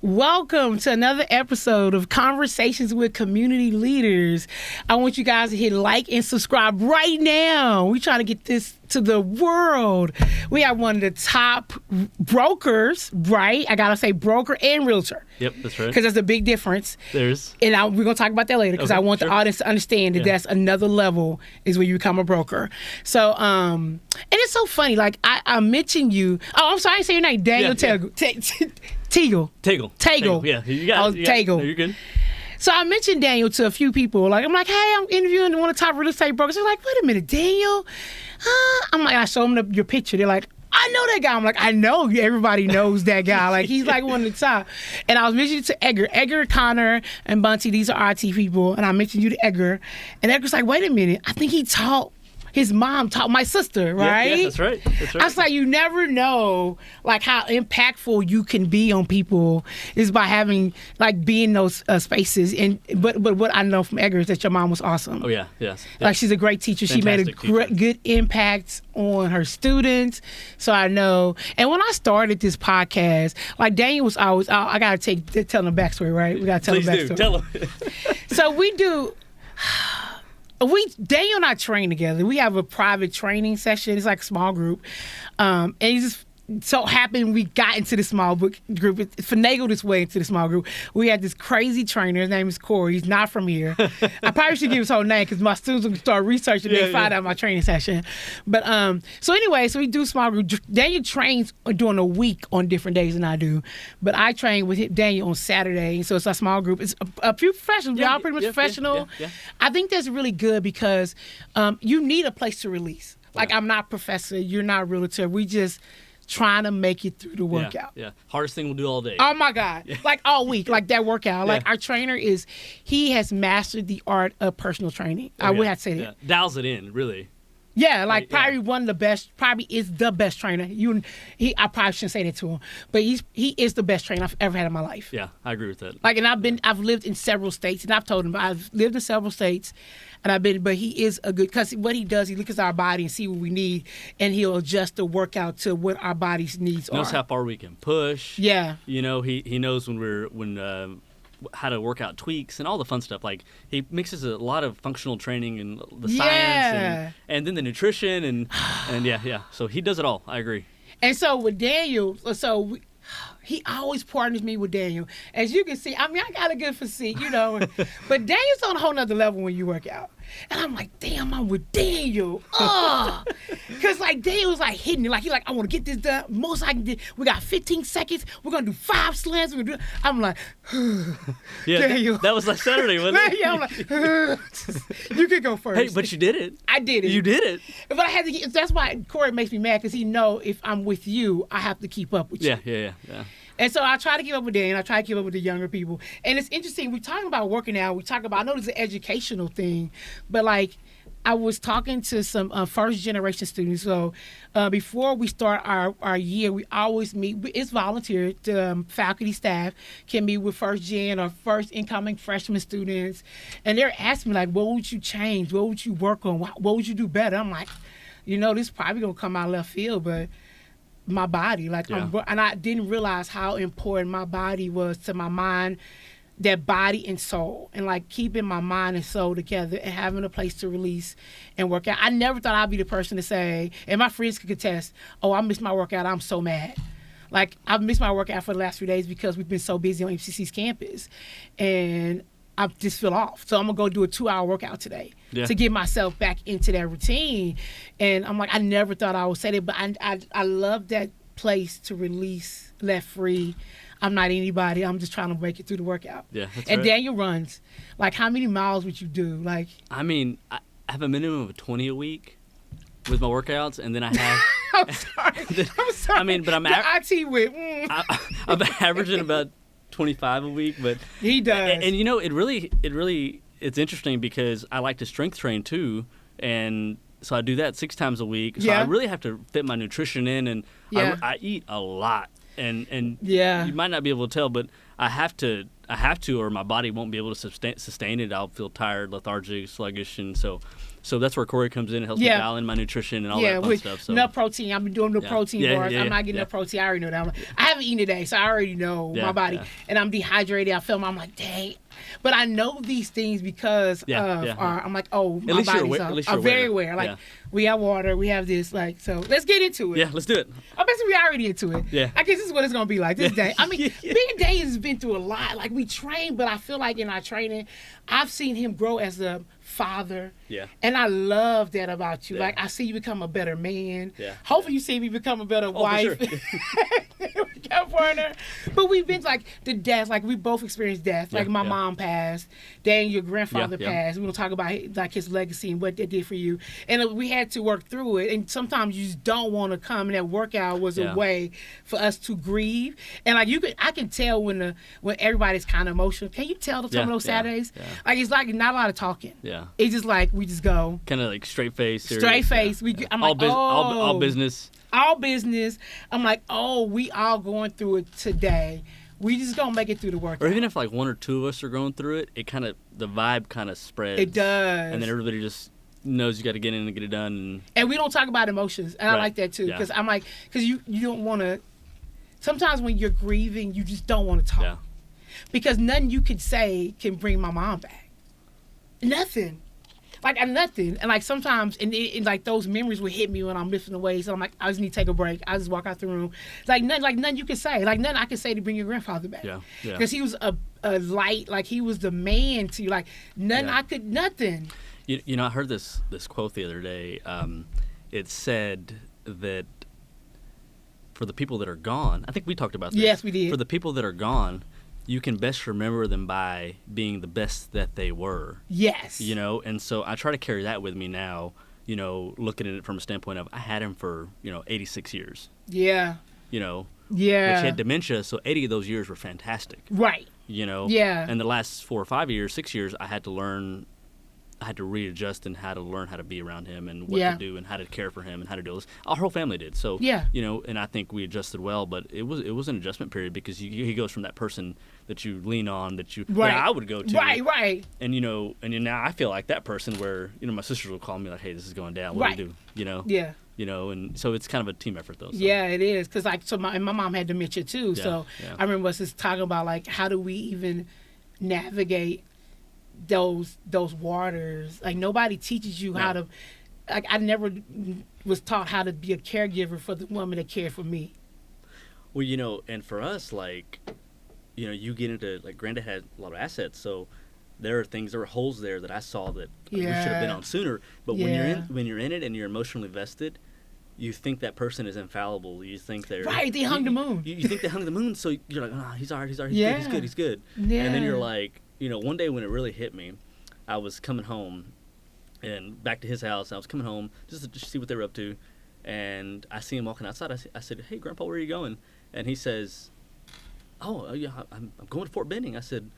Welcome to another episode of Conversations with Community Leaders. I want you guys to hit like and subscribe right now. We're trying to get this to the world. We have one of the top brokers, right? I gotta say broker and realtor. Yep, that's right. Because there's a big difference. There's. And we're going to talk about that later because I want the audience to understand that that's another level is when you become a broker. So, and it's so funny. Like, I mentioned you. Oh, I'm sorry. I didn't say your name. Daniel Tagle. Tagle. Yeah, you got it. Tagle. No, you're good. So I mentioned Daniel to a few people. Like, I'm like, hey, I'm interviewing one of the top real estate brokers. They're like, wait a minute, Daniel? I'm like, I show them your picture. They're like, I know that guy. I'm like, I know everybody knows that guy. Like, he's like one of the top. And I was mentioning to Edgar, Connor, and Bunty. These are RT people. And I mentioned you to Edgar. And Edgar's like, wait a minute. I think his mom taught my sister, right? Yeah, that's right. I was like, you never know, like, how impactful you can be on people is by having, like, being in those spaces. And but what I know from Edgar is that your mom was awesome. Oh, yeah, yes. Like, she's a great teacher. She made a good impact on her students. So I know. And when I started this podcast, like, Daniel was always, I got to tell them the backstory, right? We got to tell them the backstory. Tell them. So we do... Daniel and I train together. We have a private training session. It's like a small group. And it just so happened we got into the small group. It finagled its way into the small group. We had this crazy trainer. His name is Corey. He's not from here. I probably should give his whole name because my students will start researching and find out my training session. But so we do small group. Daniel trains during a week on different days than I do. But I train with Daniel on Saturday. So it's a small group. It's a few professionals. Y'all pretty much professional. Yeah. I think that's really good because you need a place to release. Like, I'm not professor. You're not a realtor. We just trying to make it through the workout. Yeah. Hardest thing we'll do all day. Oh my God. Yeah. Like all week, like that workout. Like our trainer he has mastered the art of personal training. I would have to say that. Yeah. Dials it in, really. Yeah, like probably one of the best, probably is the best trainer. I probably shouldn't say that to him, but he is the best trainer I've ever had in my life. Yeah, I agree with that. Like, and I've lived in several states, and I've told him I've lived in several states, but he is a good, because what he does, he looks at our body and see what we need, and he'll adjust the workout to what our body's needs are. Knows how far we can push. Yeah. You know, he knows how to work out tweaks and all the fun stuff. Like, he mixes a lot of functional training and the science and then the nutrition and yeah. So he does it all. I agree. And so with Daniel, he always partners me with Daniel. As you can see, I mean, I got a good physique, you know. But Daniel's on a whole nother level when you work out. And I'm like, damn, I'm with Daniel. Because, like, Daniel's, like, hitting it. Like, he's like, I want to get this done. Most I can do. We got 15 seconds. We're going to do 5 slams. I'm like, Daniel. That was like Saturday, wasn't it? Yeah, I'm like, you can go first. Hey, but you did it. I did it. You did it. But I had to. That's why Corey makes me mad, because he know if I'm with you, I have to keep up with you. Yeah. And so I try to keep up with Daniel. I try to keep up with the younger people. And it's interesting. We're talking about working out. I know this is an educational thing, but, like, I was talking to some first-generation students. So before we start our year, we always meet. It's volunteer. The faculty staff can meet with first-gen or first incoming freshman students. And they're asking me, like, what would you change? What would you work on? What would you do better? I'm like, this is probably going to come out left field, but my body, like, and I didn't realize how important my body was to my mind, that body and soul, and, like, keeping my mind and soul together and having a place to release and work out. I never thought I'd be the person to say, and my friends could contest, oh, I missed my workout, I'm so mad. Like, I've missed my workout for the last few days because we've been so busy on MCC's campus, and I just feel off. So I'm going to go do a 2-hour workout today to get myself back into that routine. And I'm like, I never thought I would say that, but I love that place to release, let free. I'm not anybody. I'm just trying to make it through the workout. Yeah, that's and right. Daniel runs. Like, how many miles would you do? Like, I mean, I have a minimum of 20 a week with my workouts, and then I have... I'm sorry. I mean, but I'm... IT with... I'm averaging about 25 a week, but he does. And it's interesting because I like to strength train too, and so I do that 6 times a week. So I really have to fit my nutrition in, and I eat a lot, and you might not be able to tell, but I have to, or my body won't be able to sustain it. I'll feel tired, lethargic, sluggish, and so So that's where Corey comes in and helps me dial in my nutrition and all that fun stuff. So enough protein. I've been doing the protein bars. I'm not getting enough protein. I already know that. I haven't eaten today, so I already know my body. And I'm dehydrated. I feel I'm like, dang. But I know these things because I'm like, oh, my body's very aware. Like, we have water, we have this. Like, so let's get into it. Yeah, let's do it. I bet we already into it. Yeah. I guess this is what it's going to be like this day. I mean, Big Day has been through a lot. Like, we train, but I feel like in our training, I've seen him grow as a father. Yeah. And I love that about you. Yeah. Like, I see you become a better man. Yeah. Hopefully you see me become a better wife. For sure. partner. But we've been like the death, like we both experienced death. Like my mom passed, then your grandfather passed. We don't talk about like his legacy and what they did for you. And we had to work through it. And sometimes you just don't want to come, and that workout was a way for us to grieve. And like I can tell when everybody's kind of emotional. Can you tell some of those Saturdays? Yeah. Like it's like not a lot of talking. Yeah. It's just like we just go. Kind of like straight face. Serious. Straight face. I'm like, all business. All business. I'm like, oh, we all going through it today. We just gonna make it through the workout. Or even if like one or two of us are going through it, the vibe kind of spreads. It does. And then everybody just knows you got to get in and get it done. And we don't talk about emotions, and I like that too, because I'm like, because you don't want to. Sometimes when you're grieving, you just don't want to talk, because nothing you could say can bring my mom back. Nothing. Like nothing, and like sometimes, and like those memories would hit me when I'm lifting the weights. So I'm like, I just need to take a break. I just walk out the room. Like nothing you can say. Like nothing I can say to bring your grandfather back. Yeah. Because he was a light. Like he was the man to you. Like nothing. You know, I heard this quote the other day. It said that for the people that are gone, I think we talked about this. Yes, we did. For the people that are gone, you can best remember them by being the best that they were. Yes. You know, and so I try to carry that with me now, you know, looking at it from a standpoint of I had him for, 86 years. Yeah. You know. Yeah. Which he had dementia, so 80 of those years were fantastic. Right. You know. Yeah. And the last 4 or 5 years, 6 years, I had to readjust and how to learn how to be around him and what to do and how to care for him and how to do this. Our whole family did. So, and I think we adjusted well, but it was an adjustment period because he goes from that person that you lean on, that I would go to. Right. And, and now I feel like that person where, my sisters will call me like, hey, this is going down. What do we do? Yeah. And so it's kind of a team effort, though. So. Yeah, it is. Because, my mom had dementia, too. Yeah, so I remember us just talking about, like, how do we even navigate those waters. Like nobody teaches you how to, like I never was taught how to be a caregiver for the woman that cared for me. Well, and for us, like, you get into, like, Granddad had a lot of assets, so there were holes there that I saw that we should have been on sooner. But when you're in it and you're emotionally vested, you think that person is infallible. You think they're they hung the moon. You think they hung the moon, so you're like, he's all right, he's good. Yeah. And then you're like, one day when it really hit me, I was coming home and back to his house. I was coming home just to see what they were up to, and I see him walking outside. I said, "Hey, Grandpa, where are you going?" And he says, "Oh, yeah, I'm going to Fort Benning." I said,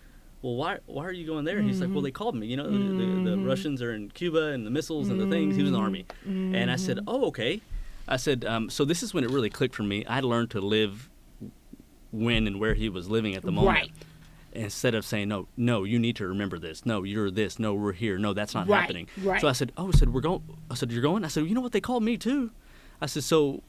"Well, why are you going there?" And he's like, "Well, they called me. The Russians are in Cuba and the missiles and the things." He was in the Army, and I said, "Oh, okay." I said, "So this is when it really clicked for me. I had learned to live when and where he was living at the moment." Right. Instead of saying, no, you need to remember this. No, you're this. No, we're here. No, that's not happening. Right. So I said, we're going. I said, you're going? I said, you know what? They called me too. I said, so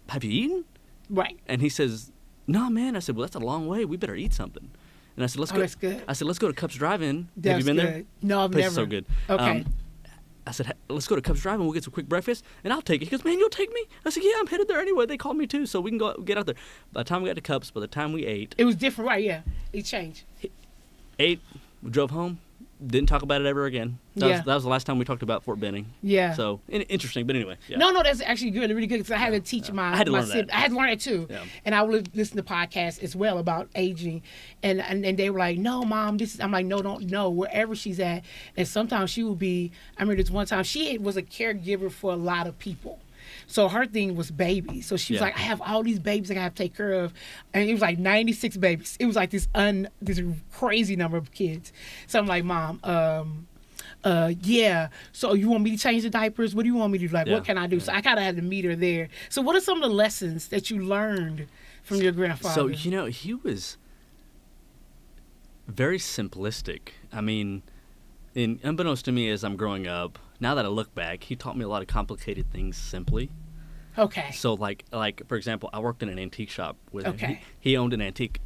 have you eaten? Right. And he says, no, man. I said, well, that's a long way. We better eat something. And I said, let's go. That's good. I said, let's go to Cubs Drive-In. That's have you been good. there? No, I've Place never. Is so good. Okay. I said, let's go to Cubs Drive-In. We'll get some quick breakfast, and I'll take it. He goes, man, you'll take me? I said, yeah, I'm headed there anyway. They called me too, so we can go get out there. By the time we got to Cubs, by the time we ate. It was different, right? Yeah. It changed. Ate, we drove home, didn't talk about it ever again. That was the last time we talked about Fort Benning. Yeah. So, interesting, but anyway. Yeah. No, that's actually good, really good, because I had to teach I had to learn that. I had to learn it too. Yeah. And I would listen to podcasts as well about aging. And they were like, no, Mom, I'm like, no, don't know, wherever she's at. And sometimes she would be, I remember this one time, she was a caregiver for a lot of people. So her thing was babies. So she was like, I have all these babies I have to take care of. And it was like 96 babies. It was like this crazy number of kids. So I'm like, Mom, yeah. So you want me to change the diapers? What do you want me to do? Like, what can I do? So I kind of had to meet her there. So what are some of the lessons that you learned from your grandfather? So, he was very simplistic. I mean, And unbeknownst to me as I'm growing up, now that I look back, he taught me a lot of complicated things simply. Okay. So like for example, I worked in an antique shop with Okay. him. He owned an antique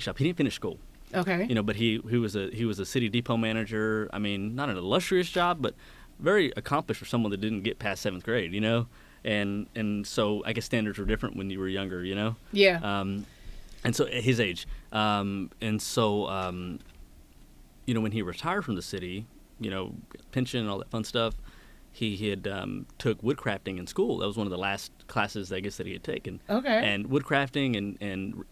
shop. He didn't finish school. Okay. But he was a city depot manager. I mean, not an illustrious job, but very accomplished for someone that didn't get past 7th grade. And so I guess standards were different when you were younger. Yeah. And so at his age, when he retired from the city, pension and all that fun stuff, he had took woodcrafting in school. That was one of the last classes, I guess, that he had taken. Okay. And woodcrafting and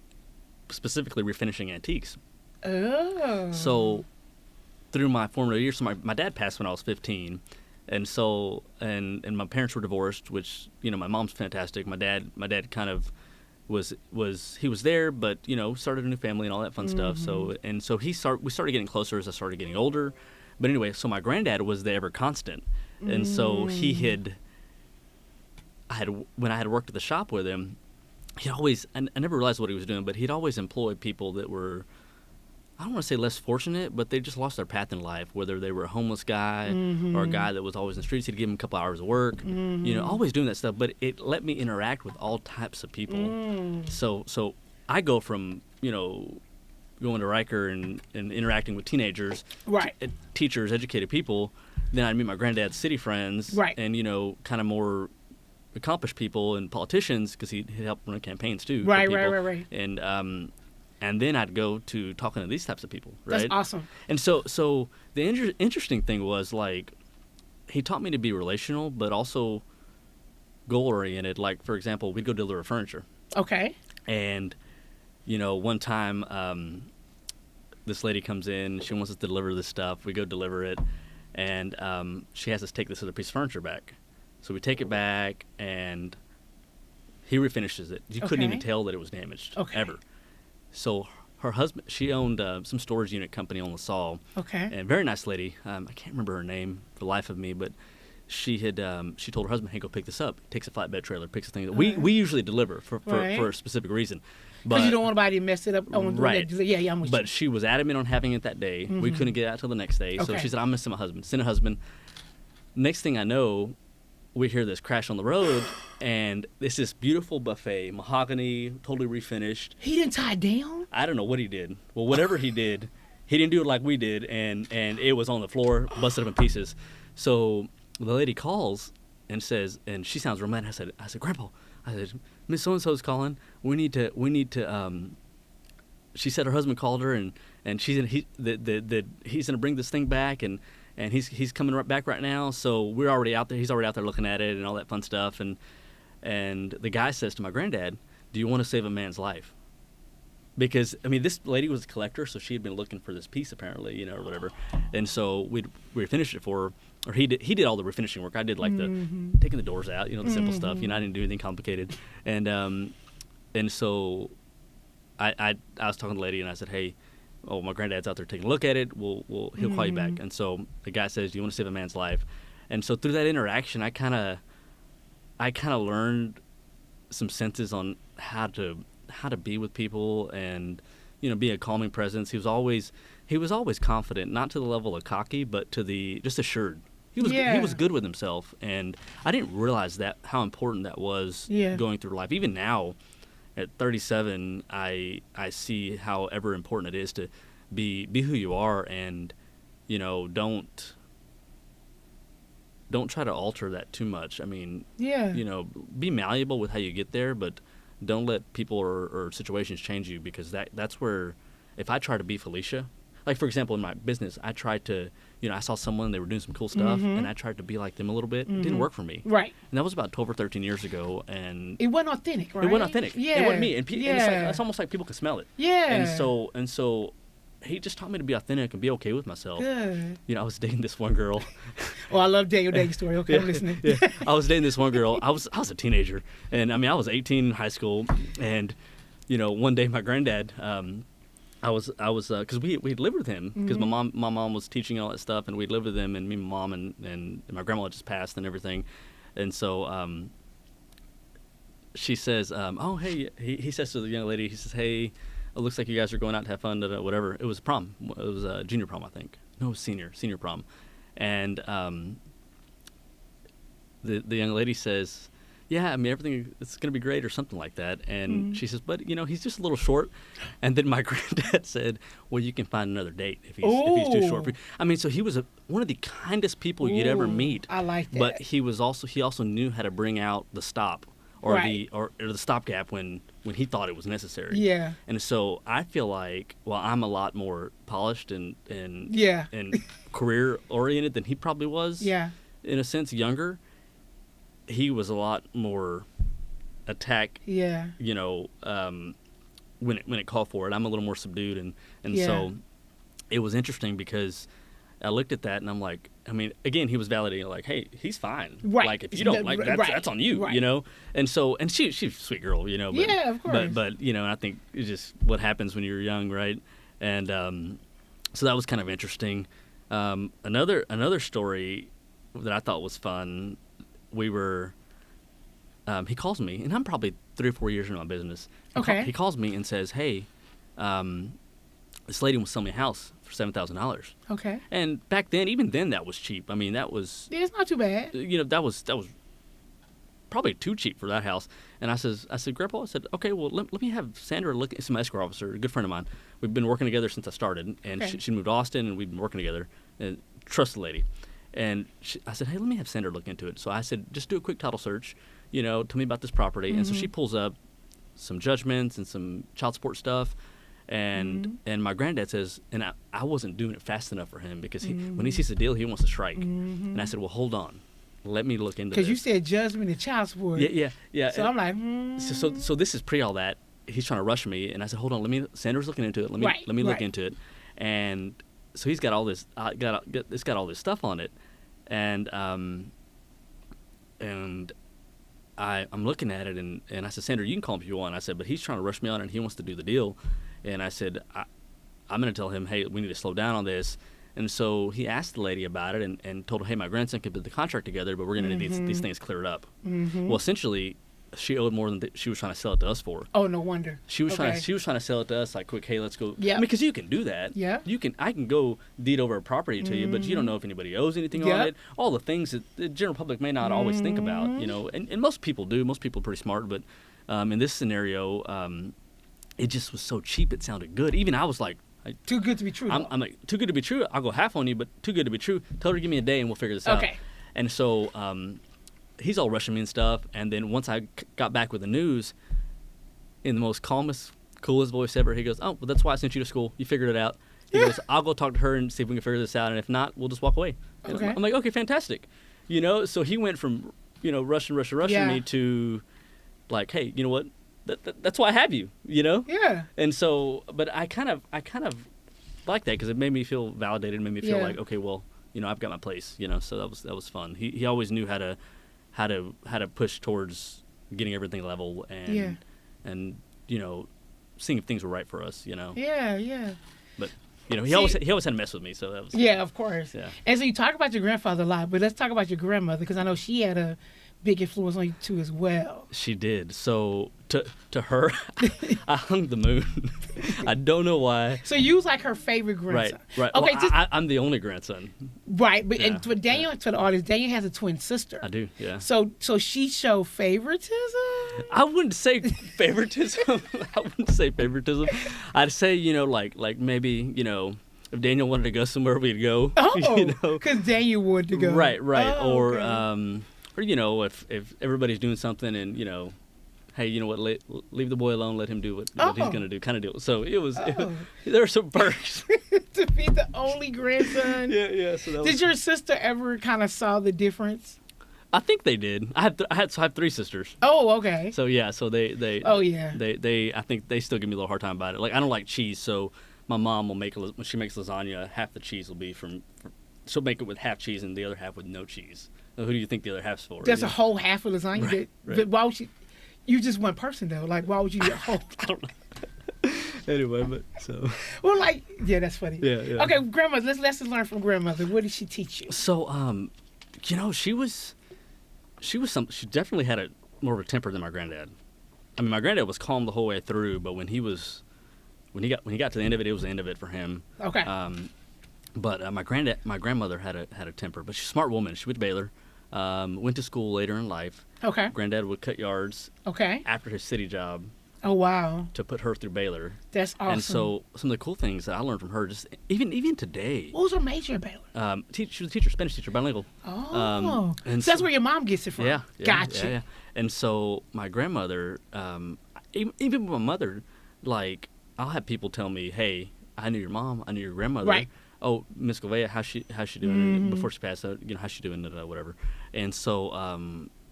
specifically refinishing antiques. Oh. So through my formative years, so my dad passed when I was 15, and so and my parents were divorced, which my mom's fantastic. My dad kind of was there, but started a new family and all that fun stuff. So we started getting closer as I started getting older. But anyway, so my granddad was the ever constant, and so when I had worked at the shop with him, he always, I never realized what he was doing, but he'd always employ people that were, I don't want to say less fortunate, but they just lost their path in life, whether they were a homeless guy or a guy that was always in the streets. He'd give him a couple hours of work, always doing that stuff. But it let me interact with all types of people. So I go from, going to Riker and interacting with teenagers, right, teachers, educated people. Then I'd meet my granddad's city friends, right, and kind of more accomplished people and politicians, because he'd help run campaigns too. Right. And then I'd go to talking to these types of people. Right? That's awesome. And so the interesting thing was, like, he taught me to be relational, but also goal oriented. Like, for example, we'd go deliver furniture. Okay. And one time, this lady comes in. She wants us to deliver this stuff. We go deliver it, and she has us take this other piece of furniture back. So we take it back, and he refinishes it. You couldn't even tell that it was damaged, ever. So her husband, she owned some storage unit company on LaSalle. Okay. And very nice lady. I can't remember her name for the life of me, but she told her husband, "Hey, go pick this up." Takes a flatbed trailer, picks the thing. We usually deliver for a specific reason. Because you don't want anybody to mess it up. Right. Yeah, I'm with you. But she was adamant on having it that day. We couldn't get it out till the next day. So she said, "I'm missing my husband." Send a husband. Next thing I know, we hear this crash on the road, and it's this beautiful buffet, mahogany, totally refinished. He didn't tie it down? I don't know what he did. Well, whatever he did, he didn't do it like we did, and it was on the floor, busted up in pieces. So the lady calls and says, and she sounds romantic. I said, "Grandpa," I said, "Miss So-and-so's calling. We need to." She said her husband called her, and he's gonna bring this thing back, and he's coming right back right now. So we're already out there. He's already out there looking at it and all that fun stuff. And the guy says to my granddad, "Do you want to save a man's life?" Because, I mean, this lady was a collector, so she had been looking for this piece apparently, or whatever. And so we finished it for her, or he did all the refinishing work. I did like the taking the doors out, the simple stuff. I didn't do anything complicated. And so I was talking to the lady, and I said, "Hey, my granddad's out there taking a look at it. He'll call you back." And so the guy says, "Do you want to save a man's life?" And so through that interaction, I kind of learned some senses on how to be with people, and be a calming presence. He was always confident, not to the level of cocky, but to the just assured. He was good with himself, and I didn't realize how important that was going through life. Even now, at 37, I see how ever important it is to be who you are, and don't try to alter that too much. I mean, be malleable with how you get there, but don't let people or situations change you, because that's where, if I try to be Felicia, like, for example, in my business, I tried to, I saw someone, they were doing some cool stuff, and I tried to be like them a little bit. It didn't work for me. Right. And that was about 12 or 13 years ago, and it wasn't authentic, right? It wasn't authentic. Yeah. It wasn't me. And it's almost like people can smell it. Yeah. And so he just taught me to be authentic and be okay with myself. Good. I was dating this one girl. Oh, I love Daniel Tagle's story. Okay, I'm listening. Yeah. I was dating this one girl. I was a teenager, and I mean, I was 18 in high school, and one day my granddad, I was because we'd lived with him, because my mom was teaching all that stuff, and we'd lived with him, and me and my mom and my grandma had just passed and everything, and so she says, "Oh, hey," he says to the young lady, he says, "Hey, it looks like you guys are going out to have fun, whatever." It was prom. It was junior prom, I think. senior prom, and the young lady says, yeah, I mean, everything is going to be great or something like that. And she says, but, he's just a little short. And then my granddad said, well, you can find another date if he's too short for you. I mean, so he was one of the kindest people you'd ever meet. I like that. But he also knew how to bring out the stop or the stopgap when he thought it was necessary. Yeah. And so I feel like, well, I'm a lot more polished and career oriented than he probably was. Yeah. In a sense, younger. He was a lot more attack. Yeah. When it called for it, I'm a little more subdued, and so it was interesting because I looked at that and I'm like, I mean, again, he was validating like, hey, he's fine. Right. Like if you don't like that's on you, And so she's a sweet girl, But, yeah, of course. But I think it's just what happens when you're young, right? And so that was kind of interesting. Another story that I thought was fun. He calls me, and I'm probably 3 or 4 years into my business. He calls me and says, hey, this lady was selling me a house for $7,000. Okay. And back then, even then, that was cheap. I mean, that was... Yeah, it's not too bad. That was probably too cheap for that house. And I said, Grandpa, I said, okay, well, let me have Sandra look. It's my escrow officer, a good friend of mine. We've been working together since I started, and she moved to Austin, and we've been working together. And trust the lady. And I said, hey, let me have Sandra look into it. So I said, just do a quick title search, tell me about this property. And so she pulls up some judgments and some child support stuff. And my granddad says, and I wasn't doing it fast enough for him because when he sees the deal, he wants to strike. And I said, well, hold on. Let me look into this. Because you said judgment and child support. Yeah. So I'm like, So this is pre all that. He's trying to rush me. And I said, hold on, Sandra's looking into it. Let me look into it. And so he's got all this, it's got all this stuff on it. And I'm looking at it, and I said, Sandra, you can call him if you want. I said, but he's trying to rush me on it, and he wants to do the deal. And I said, I'm going to tell him, hey, we need to slow down on this. And so he asked the lady about it and told her, hey, my grandson can put the contract together, but we're going to need these things cleared up. Well, essentially, she owed more than she was trying to sell it to us for. Oh, no wonder. She was trying to sell it to us like, quick, hey, let's go. Yeah. I mean, because you can do that. Yeah. I can go deed over a property to you, but you don't know if anybody owes anything on it. All the things that the general public may not always think about, and most people do. Most people are pretty smart, but in this scenario, it just was so cheap. It sounded good. Even I was like, too good to be true. I'm like, too good to be true. I'll go half on you, but too good to be true. Tell her to give me a day and we'll figure this out. Okay. And so he's all rushing me and stuff. And then once I got back with the news, in the most calmest, coolest voice ever, he goes, oh, well, that's why I sent you to school. You figured it out. He goes, I'll go talk to her and see if we can figure this out. And if not, we'll just walk away. Okay. I'm like, okay, fantastic. So he went from, rushing me to like, hey, you know what? That's why I have you, Yeah. And so, but I kind of like that because it made me feel validated, made me feel like, okay, well, I've got my place, so that was fun. He always knew how to push towards getting everything level and seeing if things were right for us, Yeah. But he always had to mess with me, so that was of course. Yeah. And so you talk about your grandfather a lot, but let's talk about your grandmother because I know she had a big influence on you too as well. She did. So to her, I hung the moon. I don't know why. So you was like her favorite grandson. Right. Okay. Well, I'm the only grandson. Right, but and for Daniel, to the audience, Daniel has a twin sister. I do. Yeah. So she showed favoritism. I wouldn't say favoritism. I'd say like maybe if Daniel wanted to go somewhere, we'd go. Oh, because Daniel wanted to go. Right. Oh, Or okay. if everybody's doing something and hey, you know what? Leave the boy alone. Let him do what he's gonna do. Kind of deal. So it was. There were some perks to be the only grandson. Yeah. So did your sister ever kind of saw the difference? I think they did. I have 3 sisters. Oh, okay. So yeah. So they. Oh yeah. They I think they still give me a little hard time about it. Like I don't like cheese, so my mom will when she makes lasagna, half the cheese will be she'll make it with half cheese and the other half with no cheese. Now, who do you think the other half's for? That's a whole half of lasagna. Right. But why would you just one person though? Like why would you do a whole? I don't know. Anyway, but so. Well, that's funny. Yeah. Okay, grandmother. Let's learn from grandmother. What did she teach you? So, she definitely had more of a temper than my granddad. I mean, my granddad was calm the whole way through, but when he got to the end of it, it was the end of it for him. Okay. But my grandmother had a temper, but she's a smart woman. She went to Baylor, went to school later in life. Okay. Granddad would cut yards. Okay. After his city job. Oh, wow. To put her through Baylor. That's awesome. And so some of the cool things that I learned from her, just even today. What was her major at Baylor? She was a teacher, Spanish teacher, bilingual. Oh. And so that's where your mom gets it from. Yeah. Gotcha. Yeah. And so my grandmother, even with my mother, like, I'll have people tell me, hey, I knew your mom, I knew your grandmother. Right. Oh, Miss Gouveia, how's she doing before she passed out? How's she doing? Whatever. And so,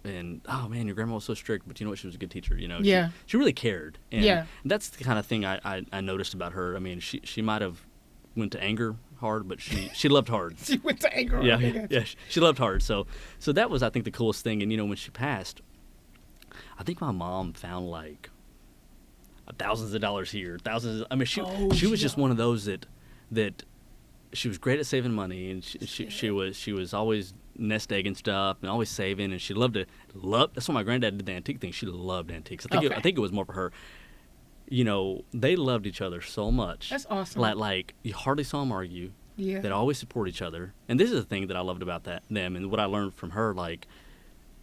and oh man, your grandma was so strict, but you know what? She was a good teacher. She really cared. And that's the kind of thing I noticed about her. I mean, she might have went to anger hard, but she loved hard. She went to anger hard. Yeah. She loved hard. So that was, I think, the coolest thing. And when she passed, I think my mom found like thousands of dollars here, thousands. I mean, she was just one of those that she was great at saving money, and she was always nest egg and stuff, and always saving, and she loved it. That's why my granddad did the antique thing. She loved antiques. I think it was more for her. They loved each other so much. That's awesome. Like you hardly saw them argue. Yeah. They'd always support each other, and this is the thing that I loved about them, and what I learned from her. Like,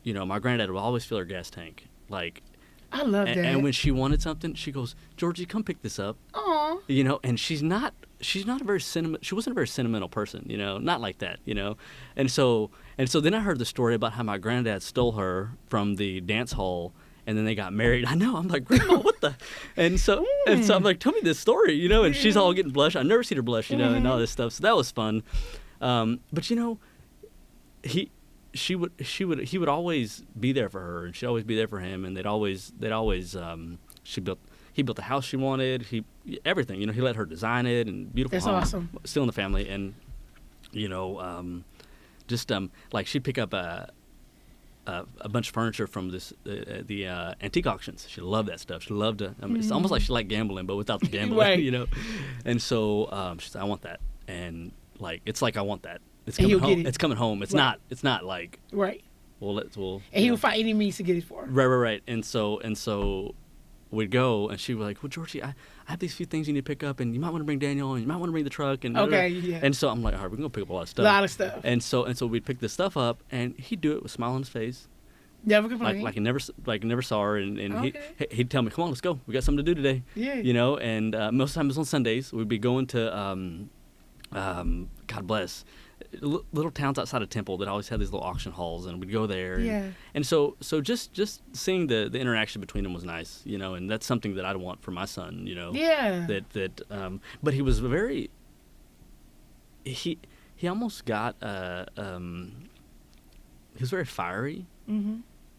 my granddad would always fill her gas tank. Like, I love that. And when she wanted something, she goes, "Georgie, come pick this up." Aw. And she's not a very she wasn't a very sentimental person, not like that, And so then I heard the story about how my granddad stole her from the dance hall, and then they got married. I know. I'm like, Grandma, what the? And so I'm like, tell me this story, and she's all getting blush. I've never seen her blush, and all this stuff. So that was fun. But he would always be there for her, and she'd always be there for him, and they'd always he built the house she wanted, everything, he let her design it, and beautiful That's home, awesome. Still in the family. And like she'd pick up a bunch of furniture from the antique auctions. She loved that stuff. She loved to. It's almost like she liked gambling, but without the gambling. Right. And so she said, I want that, and like it's like I want that. It's coming home. It's coming home. It's right. not like right. And he would find any means to get it for her. Right. And so we'd go, and she was like, "Well, Georgie, I have these few things you need to pick up, and you might want to bring Daniel, and you might want to bring the truck." And yeah. And so I'm like, "All right, we're gonna pick up a lot of stuff." A lot of stuff. And so we'd pick this stuff up, and he'd do it with a smile on his face. Never complain. Like he never saw her, and okay. he'd tell me, "Come on, let's go. We got something to do today." Yeah. And most of the time it was on Sundays. We'd be going to God bless. Little towns outside of Temple that always had these little auction halls, and we'd go there. And so just seeing the interaction between them was nice, and that's something that I'd want for my son, Yeah. But he was he almost got he was very fiery,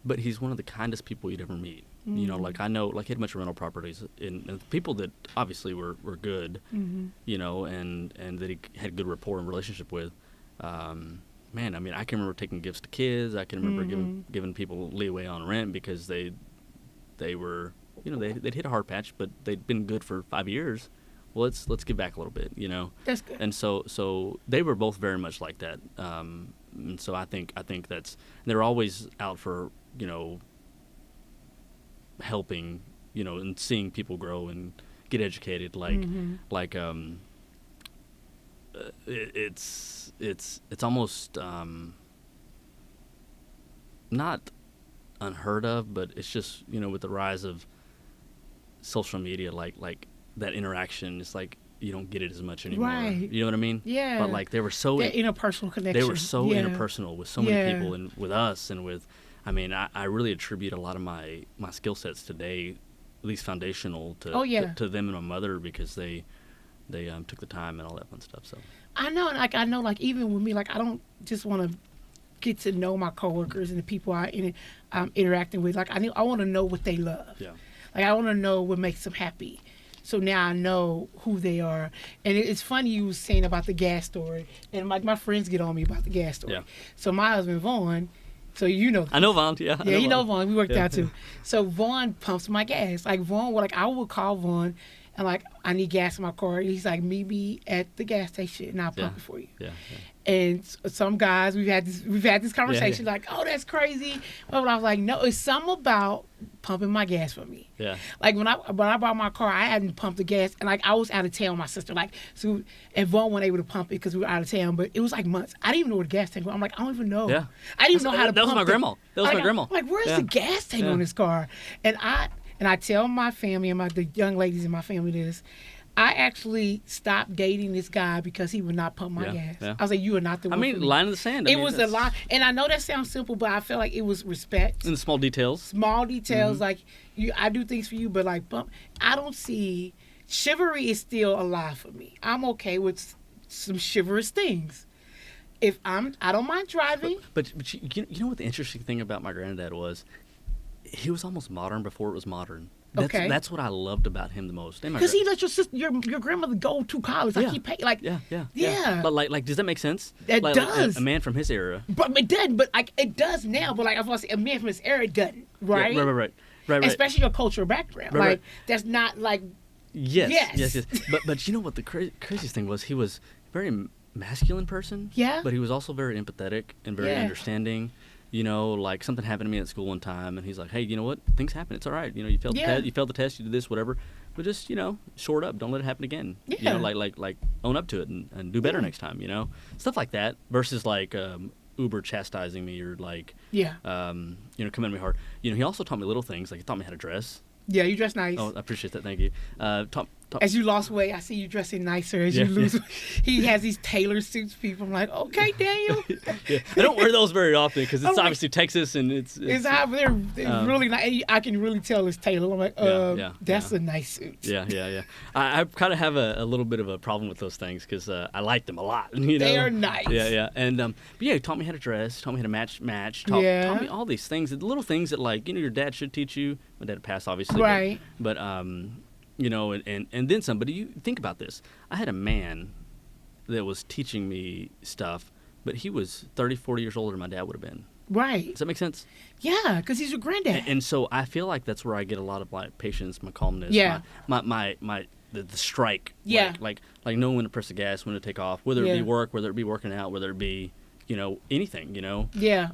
but he's one of the kindest people you'd ever meet. Like I know, like he had a bunch of rental properties, and people that obviously were good, and that he had good rapport and relationship with. Man, I mean, I can remember taking gifts to kids. I can remember giving people leeway on rent because they were, they'd hit a hard patch, but they'd been good for 5 years. Well, let's give back a little bit, That's good. And so they were both very much like that. And so I think they're always out for, helping, and seeing people grow and get educated. It's almost not unheard of, but it's just with the rise of social media, like that interaction, it's like you don't get it as much anymore. Right. You know what I mean? Yeah. But like they were so interpersonal connection. They were so interpersonal with so many people, and with us, and with. I mean, I really attribute a lot of my skill sets today, at least foundational, to them and my mother, because they took the time and all that fun stuff. So I know, even with me, like I don't just want to get to know my coworkers and the people I'm interacting with. Like I want to know what they love. Yeah. Like I want to know what makes them happy. So now I know who they are. And it's funny you were saying about the gas story, and my friends get on me about the gas story. Yeah. So my husband Vaughn. So I know Vaughn, yeah. Yeah, you know Vaughn. We worked out too. So Vaughn pumps my gas. Like Vaughn, I would call Vaughn, and like I need gas in my car. He's like, meet me at the gas station and I'll pump it for you. Yeah. And some guys, we've had this conversation like, oh, that's crazy. But I was like, no, it's something about pumping my gas for me. Yeah. Like when I bought my car, I hadn't pumped the gas, and like I was out of town with my sister. Like so, and Vaughn wasn't able to pump it because we were out of town. But it was like months. I didn't even know what a gas tank was. I'm like, I don't even know. Yeah. I didn't even know how to. That was pump my grandma. That was my grandma. I'm like, where's the gas tank on this car? And I tell my family and the young ladies in my family this. I actually stopped dating this guy because he would not pump my gas. Yeah. I was like, you are not the one. I mean, for me. line in the sand. It was a line. And I know that sounds simple, but I feel like it was respect. And the small details. Small details. Like, I do things for you, but like, I don't see. Chivalry is still alive for me. I'm okay with some chivalrous things. If I don't mind driving. But you know what the interesting thing about my granddad was? He was almost modern before it was modern. That's what I loved about him the most. Because he let your grandmother go to college. Like he paid. Like yeah. But like, does that make sense? It does. Like a man from his era. But it doesn't. But like it does now. But like I was going to say, a man from his era doesn't. Right. Yeah, right. Especially your cultural background. Like that's not like. Yes. But you know what the craziest thing was? He was a very masculine person. Yeah. But he was also very empathetic and very understanding. You know, like something happened to me at school one time, and he's like, "Hey, you know what? Things happen. It's all right. You know, you failed the test. You failed the test. You did this, whatever. But just shore it up. Don't let it happen again. Yeah. You know, like own up to it and do better next time. You know, stuff like that. Versus like uber chastising me or like coming at me hard. You know, he also taught me little things. Like he taught me how to dress. Yeah, you dress nice. Oh, I appreciate that. Thank you. As you lost weight, I see you dressing nicer as you lose weight. He has these tailored suits, people. I'm like, okay, Daniel. I don't wear those very often because it's obviously Texas and it's they're really nice. I can really tell it's tailored. I'm like, that's a nice suit. Yeah. I kind of have a little bit of a problem with those things because I like them a lot. You know? They are nice. Yeah. And but he taught me how to dress, taught me how to match, taught me all these things, the little things that like your dad should teach you. My dad passed, obviously. Right. But and then some. But you think about this. I had a man that was teaching me stuff, but he was 30, 40 years older than my dad would have been. Right. Does that make sense? Yeah, because he's your granddad. And so I feel like that's where I get a lot of my patience, my calmness, the strike. Yeah. Like knowing when to press the gas, when to take off, whether it be work, whether it be working out, whether it be anything. Yeah.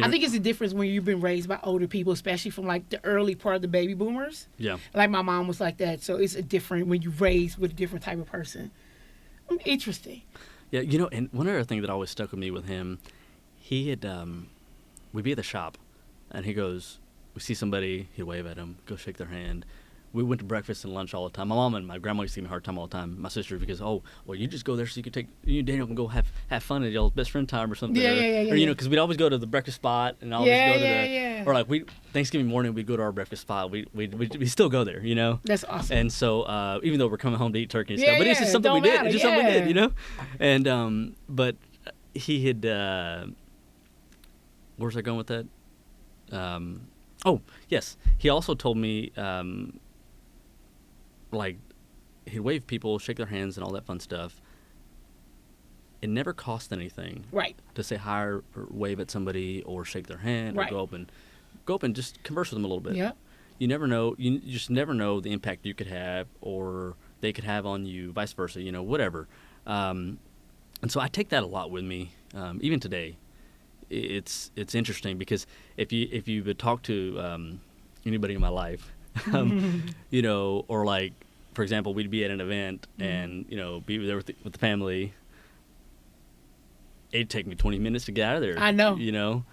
I think it's a difference when you've been raised by older people, especially from like the early part of the baby boomers. Yeah. Like my mom was like that, so it's a different when you're raised with a different type of person. Interesting. Yeah, and one other thing that always stuck with me with him, he had we'd be at the shop, and he goes, we see somebody, he'd wave at them, go shake their hand. We went to breakfast and lunch all the time. My mom and my grandma used to give me a hard time all the time. My sister, because, you just go there so you can take, Daniel can go have fun at y'all's best friend time or something. Or because we'd always go to the breakfast spot and always go to or like Thanksgiving morning, we'd go to our breakfast spot. We still go there, That's awesome. And so, even though we're coming home to eat turkey and stuff, but it's just something we did. It's just something we did, And, but he had, where was I going with that? Yes. He also told me, like, he'd wave people, shake their hands, and all that fun stuff. It never cost anything, right? To say hi or wave at somebody or shake their hand or go up and just converse with them a little bit. Yeah. You never know. You just never know the impact you could have or they could have on you, vice versa. Whatever. And so I take that a lot with me, even today. It's interesting because if you would talk to anybody in my life. Or like, for example, we'd be at an event and, be there with the family. It'd take me 20 minutes to get out of there. I know.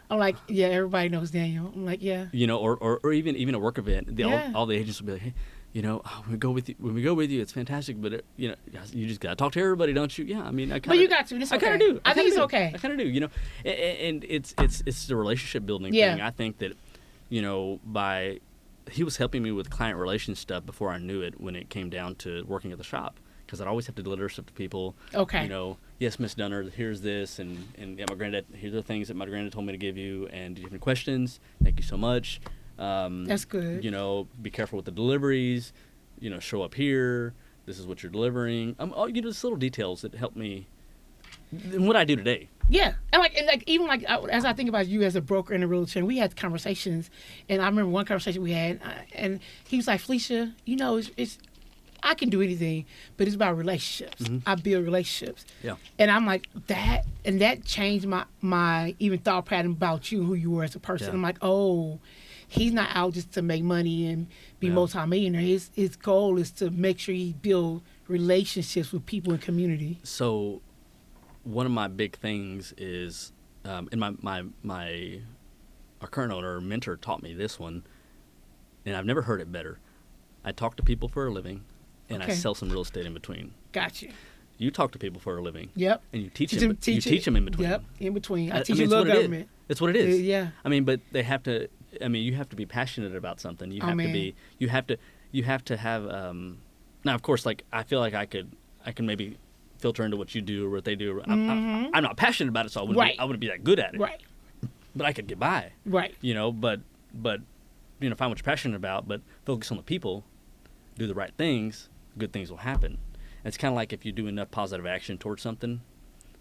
I'm like, everybody knows Daniel. I'm like, or even a work event. All the agents will be like, hey, when we go with you, it's fantastic. But you just gotta talk to everybody, don't you? Yeah, I mean, I kind of. But you got to. It's okay. I kind of do. I think it's okay. I kind of do. And it's the relationship building thing. I think that, he was helping me with client relations stuff before I knew it when it came down to working at the shop. Because I'd always have to deliver stuff to people. Okay. Yes, Miss Dunner, here's this. And my granddad, here's the things that my granddad told me to give you. And do you have any questions? Thank you so much. That's good. Be careful with the deliveries. Show up here. This is what you're delivering. Just little details that help me in what I do today. Yeah, and even as I think about you as a broker in a real chain, we had conversations, and I remember one conversation we had, and he was like, Felicia, I can do anything, but it's about relationships. I build relationships. Yeah. And I'm like, that changed my even thought pattern about you, who you were as a person. Yeah. I'm like, oh, he's not out just to make money and be multimillionaire. His goal is to make sure he build relationships with people in community. So one of my big things is, and our current owner, mentor, taught me this one, and I've never heard it better. I talk to people for a living, and I sell some real estate in between. Gotcha. You talk to people for a living. Yep. And you teach them. You teach them in between. Yep. In between. I teach mean, you little government. It's what it is. Yeah. I mean, but they have to. I mean, you have to be passionate about something. You have to be. You have to have. Now, of course, like I feel like I can maybe filter into what you do or what they do. I'm not passionate about it, so I wouldn't be that good at it. Right. But I could get by. Right. You know, but you know, find what you're passionate about, but focus on the people, do the right things, good things will happen. And it's kind of like if you do enough positive action towards something,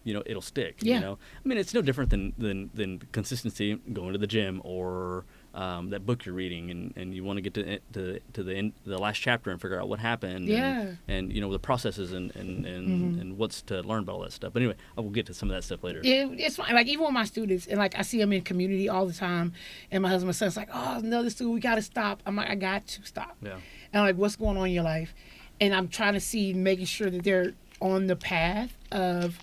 you know, it'll stick. Yeah. You know, I mean, it's no different than consistency, going to the gym, or that book you're reading, and you want to get to the last chapter and figure out what happened. Yeah. And you know, the processes and what's to learn about all that stuff. But anyway, I will get to some of that stuff later. It's fine. Like even with my students, and like I see them in community all the time, and my husband and son's like, oh, another student, we got to stop. I'm like, I got to stop. Yeah. And I'm like, what's going on in your life? And I'm trying to see, making sure that they're on the path of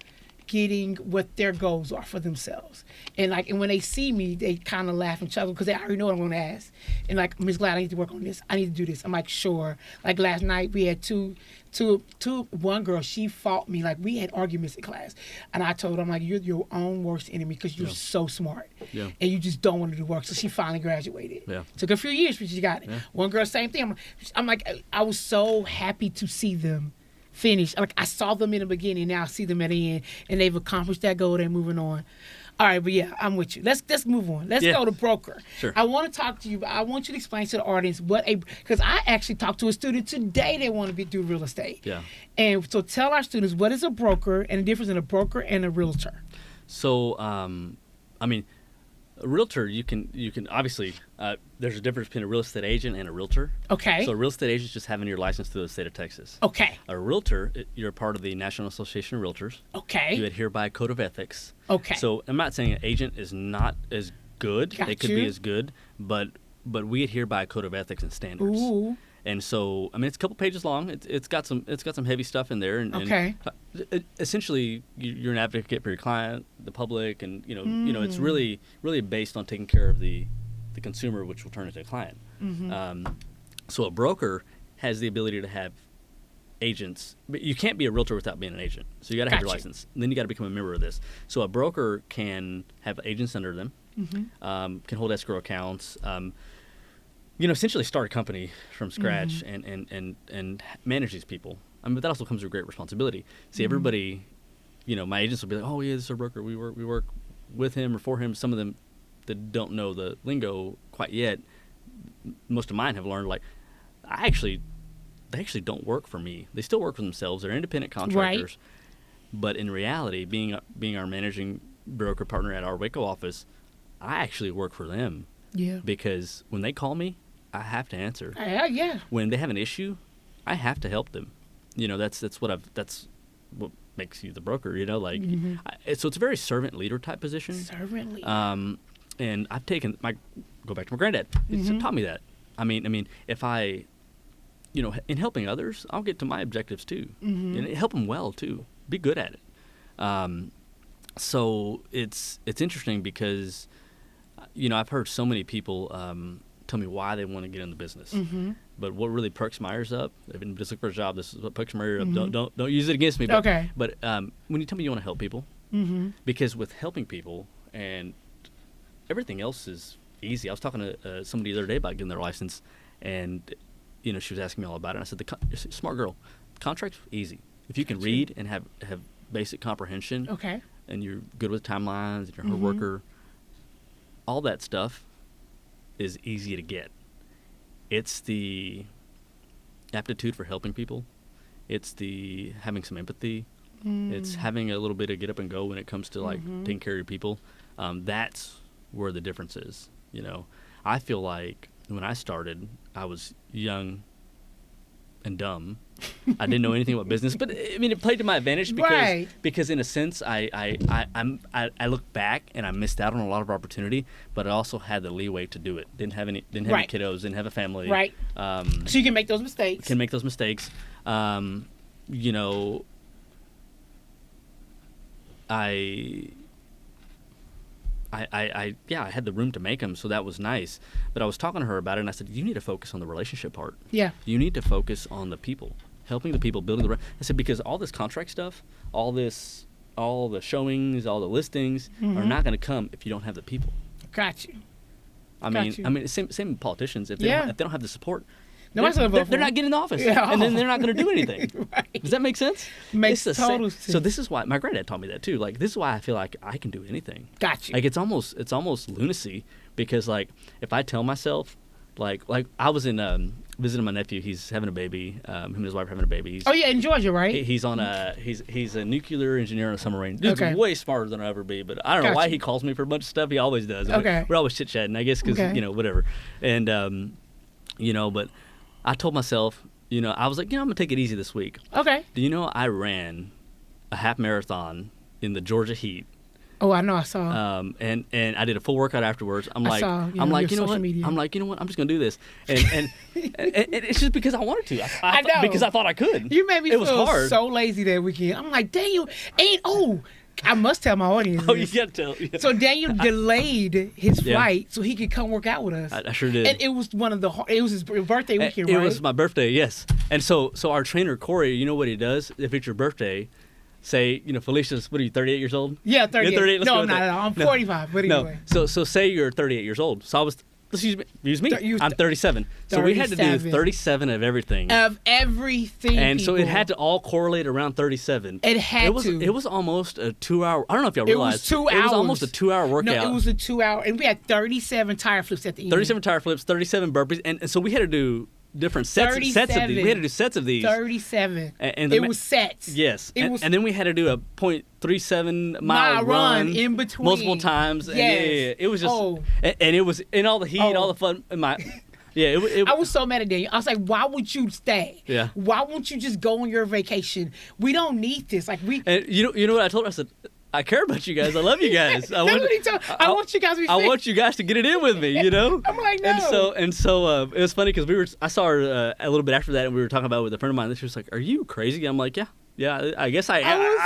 getting what their goals are for themselves. And like, and when they see me, they kind of laugh and chuckle because they already know what I'm going to ask. And like, Ms. Glad, I need to work on this. I need to do this. I'm like, sure. Like last night we had one girl, she fought me. Like we had arguments in class. And I told her, I'm like, you're your own worst enemy because you're so smart. Yeah. And you just don't want to do work. So she finally graduated. Yeah. Took a few years, but she got it. Yeah. One girl, same thing. I'm like, I was so happy to see them finish. Like I saw them in the beginning, now I see them at the end, and they've accomplished that goal. They're moving on. All right, but yeah, I'm with you. Let's move on. Let's go to broker. Sure. I want to talk to you, but I want you to explain to the audience because I actually talked to a student today that want to do real estate. Yeah. And so tell our students, what is a broker and the difference in a broker and a realtor? So, I mean, a realtor, you can obviously, there's a difference between a real estate agent and a realtor. Okay. So a real estate agent is just having your license through the state of Texas. Okay. A realtor, you're a part of the National Association of Realtors. Okay. You adhere by a code of ethics. Okay. So I'm not saying an agent is not as good. Got They could be as good, but we adhere by a code of ethics and standards. Ooh. And so, I mean, it's a couple pages long. It's got some heavy stuff in there. And essentially, you're an advocate for your client, the public, and you know, it's really based on taking care of the consumer, which will turn into a client. So a broker has the ability to have agents, but you can't be a realtor without being an agent. So you got to have your license. And then you got to become a member of this. So a broker can have agents under them, can hold escrow accounts. You know, essentially start a company from scratch and manage these people. I mean, but that also comes with great responsibility. See, everybody, you know, my agents will be like, oh, yeah, this is our broker. We work with him or for him. Some of them that don't know the lingo quite yet, most of mine have learned, like, they actually don't work for me. They still work for themselves. They're independent contractors. Right. But in reality, being our managing broker partner at our Waco office, I actually work for them. Yeah. Because when they call me, I have to answer. Yeah. When they have an issue, I have to help them. You know, that's what makes you the broker. You know, like so it's a very servant leader type position. Servant leader. And I've taken go back to my granddad. He taught me that. I mean, if I, you know, in helping others, I'll get to my objectives too, and help them well too. Be good at it. So it's interesting because, you know, I've heard so many people tell me why they want to get in the business. But what really perks my ears up, I've been just looking for a job, this is what perks my ears up. Don't use it against me. But, okay. But when you tell me you want to help people, because with helping people and everything else is easy. I was talking to somebody the other day about getting their license, and you know, she was asking me all about it. And I said, smart girl, contract's easy. If you can read and have basic comprehension, okay, and you're good with timelines, and you're a hard worker, all that stuff is easy to get. It's the aptitude for helping people. It's the having some empathy. It's having a little bit of get up and go when it comes to like taking care of your people. That's where the difference is. You know, I feel like when I started, I was young, and dumb. I didn't know anything about business, but I mean, it played to my advantage because in a sense, I look back and I missed out on a lot of opportunity, but I also had the leeway to do it. Didn't have any kiddos, didn't have a family. Right. So you can make those mistakes. You know, I had the room to make them, so that was nice. But I was talking to her about it, and I said, you need to focus on the relationship part. Yeah. You need to focus on the people, helping the people, building the. I said, because all this contract stuff, all the showings, all the listings are not going to come if you don't have the people. Got you. I mean, same politicians. If they don't have the support, they're not getting in the office, and then they're not going to do anything. Right. Does that make sense? Makes total sense. So this is why my granddad taught me that too. Like, this is why I feel like I can do anything. Got you. Like, it's almost lunacy, because like if I tell myself, like I was in visiting my nephew. He's having a baby. Him and his wife are having a baby. In Georgia, right? He's on he's a nuclear engineer on a submarine. Dude's way smarter than I'll ever be. But I don't know why he calls me for a bunch of stuff. He always does. Okay. We're always chit chatting, I guess, because whatever. And but I told myself, I was like, I'm gonna take it easy this week. Okay. Do you know I ran a half marathon in the Georgia heat? Oh, I know, I saw. And I did a full workout afterwards. I'm like, you know what? Media. I'm like, you know what? I'm just gonna do this. And it's just because I wanted to. I know. Because I thought I could. You made me feel hard. So lazy that weekend. I'm like, Daniel, I must tell my audience. Oh, you gotta tell. Yeah. So Daniel delayed his flight so he could come work out with us. I sure did. And it was it was his birthday weekend, right? It was my birthday, yes. And so our trainer Corey, you know what he does? If it's your birthday, say, Felicia's, what are you, 38 years old? Yeah, 38. You're 38? No, I'm not at all. I'm 45, but anyway. No. So say you're 38 years old. So I was, let's use me. I'm 37. So we had to do 37 of everything. And so it had to all correlate around 37. It had to. It was almost a 2-hour, I don't know if y'all realized. It was 2 hours. It was almost a 2-hour workout. No, it was a 2-hour. And we had 37 tire flips at the end. 37 tire flips, 37 burpees. And so we had to do different sets of these. We had to do sets of these. 37. And it was sets. Yes. And then we had to do a 0.37 mile run in between multiple times. Yes. And it was just and it was in all the heat, all the fun. I was so mad at Daniel. I was like, why would you stay? Yeah. Why won't you just go on your vacation? We don't need this. Like And you know what I told her? I said, I care about you guys. I love you guys. I want you guys to be I want you guys to get it in with me, I'm like, no. And so it was funny because I saw her a little bit after that, and we were talking about it with a friend of mine. And she was like, "Are you crazy?" I'm like, Yeah, I guess I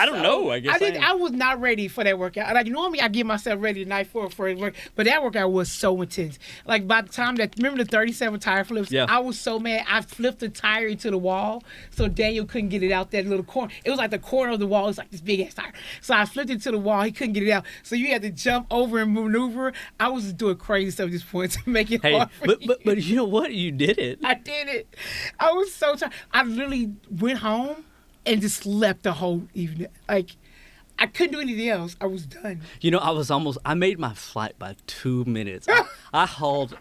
don't know. I was not ready for that workout. Like, normally I get myself ready the night for work, but that workout was so intense. Like, by the time remember the 37 tire flips? Yeah. I was so mad. I flipped the tire into the wall so Daniel couldn't get it out that little corner. It was like the corner of the wall. It's like this big ass tire. So I flipped it to the wall. He couldn't get it out. So you had to jump over and maneuver. I was just doing crazy stuff at this point to make it hard. But you know what? You did it. I did it. I was so tired. I literally went home and just slept the whole evening. Like, I couldn't do anything else. I was done. I made my flight by 2 minutes. I hauled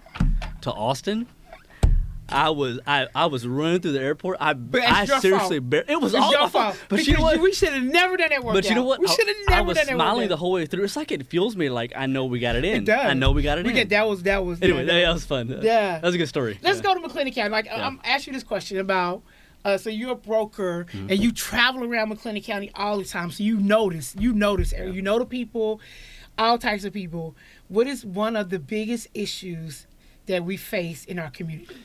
to Austin. I was running through the airport. I seriously, it was all your fault. But you know what? We should have never done that workout. But you know what? We should have never done that workout. I was smiling the whole way through. It's like it fuels me. Like, I know we got it in. It does. I know we got it in. That was. Anyway, that was fun. Yeah, that was a good story. Let's go to McClenny County. Like, I'm asking you this question about. So you're a broker and you travel around McClenny County all the time. So you notice area. You know the people, all types of people. What is one of the biggest issues that we face in our community?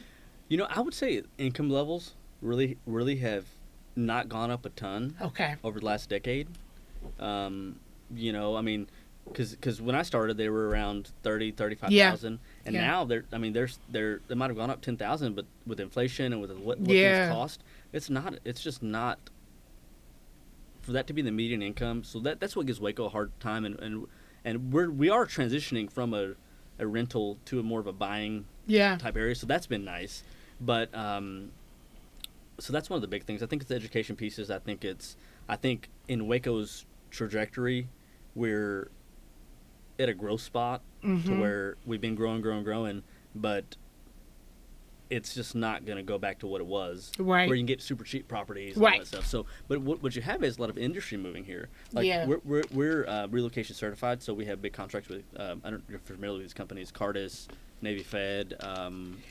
I would say income levels really, really have not gone up a ton. Okay. Over the last decade. Because when I started, they were around 35,000, and now they might have gone up 10,000, but with inflation and with what things cost, it's just not for that to be the median income. So that's what gives Waco a hard time, and we are transitioning from a rental to a more of a buying type area. So that's been nice, but so that's one of the big things. I think it's the education pieces. I think in Waco's trajectory, we're at a growth spot to where we've been growing, but it's just not going to go back to what it was, right? Where you can get super cheap properties and all that stuff. So, but what you have is a lot of industry moving here. Like we're relocation certified, so we have big contracts with. I don't know if you're familiar with these companies, Cardis, Navy Fed.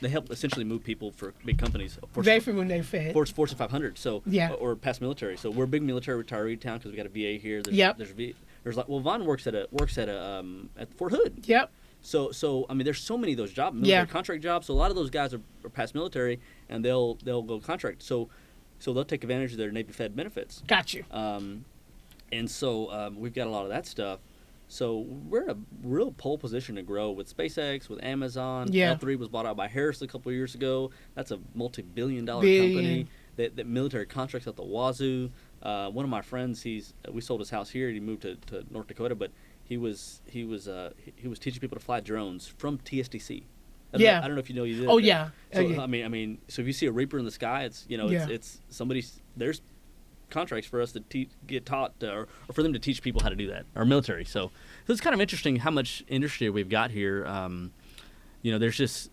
They help essentially move people for big companies. Very familiar with Navy Fed. Fortune 500. So or past military. So we're a big military retiree town because we got a VA here. There's like Vaughn works at Fort Hood. Yep. So I mean, there's so many of those jobs, military contract jobs. So a lot of those guys are past military, and they'll go contract. So they'll take advantage of their Navy Fed benefits. Got you. And so we've got a lot of that stuff. So we're in a real pole position to grow with SpaceX, with Amazon. L3 was bought out by Harris a couple of years ago. That's a multi-billion-dollar company. That military contracts out the wazoo. One of my friends, we sold his house here. And he moved to North Dakota, but he was teaching people to fly drones from TSDC. I don't know if you know you did. Oh yeah. So I mean, so if you see a Reaper in the sky, it's it's somebody's. There's contracts for us to get taught or for them to teach people how to do that. Our military. So it's kind of interesting how much industry we've got here. There's just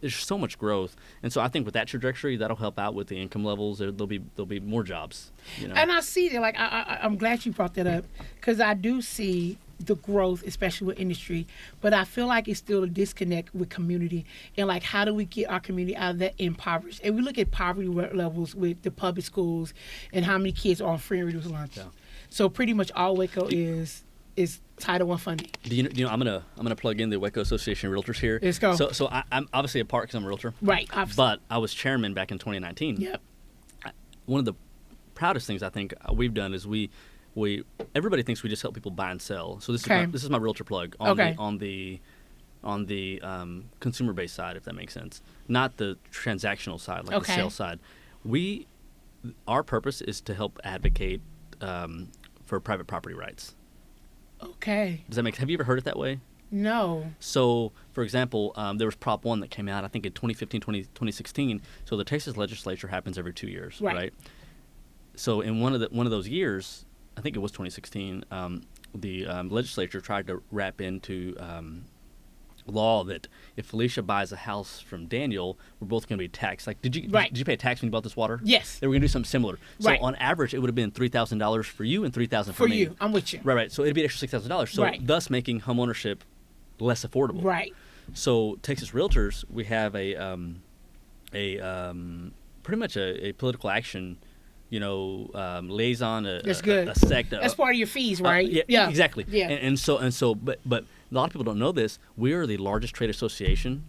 so much growth, and so I think with that trajectory, that'll help out with the income levels. There'll be more jobs. And I see that. Like I'm glad you brought that up because I do see the growth, especially with industry, but I feel like it's still a disconnect with community and like how do we get our community out of that impoverished? And we look at poverty levels with the public schools and how many kids are on free and reduced lunch. Yeah. So pretty much all Waco is Title I funding. Do you know? I'm gonna plug in the Waco Association of Realtors here. Let's go. So I'm obviously a part because I'm a realtor. Right. Obviously. But I was chairman back in 2019. Yep. One of the proudest things I think we've done is everybody thinks we just help people buy and sell. So this is my realtor plug on the consumer based side, if that makes sense, not the transactional side like the sales side. Our purpose is to help advocate for private property rights. Okay. Does that make? Have you ever heard it that way? No. So, for example, there was Prop 1 that came out, I think, in 2015, 2016. So the Texas legislature happens every 2 years, right? So in one of those years, I think it was 2016, the legislature tried to wrap into law that if Felicia buys a house from Daniel, we're both going to be taxed. Like, did you pay a tax when you bought this water? Yes. They were going to do something similar. So on average, it would have been $3,000 for you and $3,000 for me. For you, I'm with you. Right. So it'd be an extra $6,000. So thus making home ownership less affordable. Right. So Texas Realtors, we have a pretty much a political action. Liaison, That's good. a sect. That's part of your fees, right? Yeah, exactly. Yeah. And so, but a lot of people don't know this. We are the largest trade association.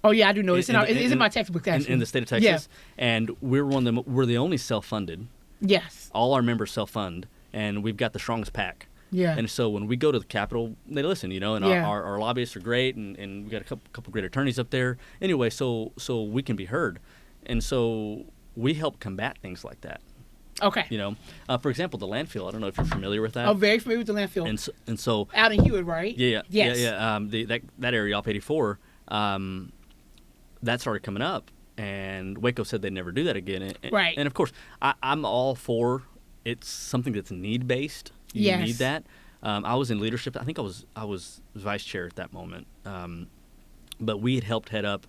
Oh yeah, I do know. It's in my textbook actually. In the state of Texas, and we're the only self-funded. Yes. All our members self-fund, and we've got the strongest pack. Yeah. And so when we go to the Capitol, they listen, and our lobbyists are great, and we got a couple great attorneys up there. Anyway, so we can be heard, and so we help combat things like that. Okay. For example, the landfill. I don't know if you're familiar with that. I'm very familiar with the landfill. And so out in Hewitt, right? Yeah. Yes. Yeah. That area off 84, that started coming up, and Waco said they'd never do that again. Right. And of course, I'm all for it's something that's need based. You need that. I was in leadership. I think I was vice chair at that moment. But we had helped head up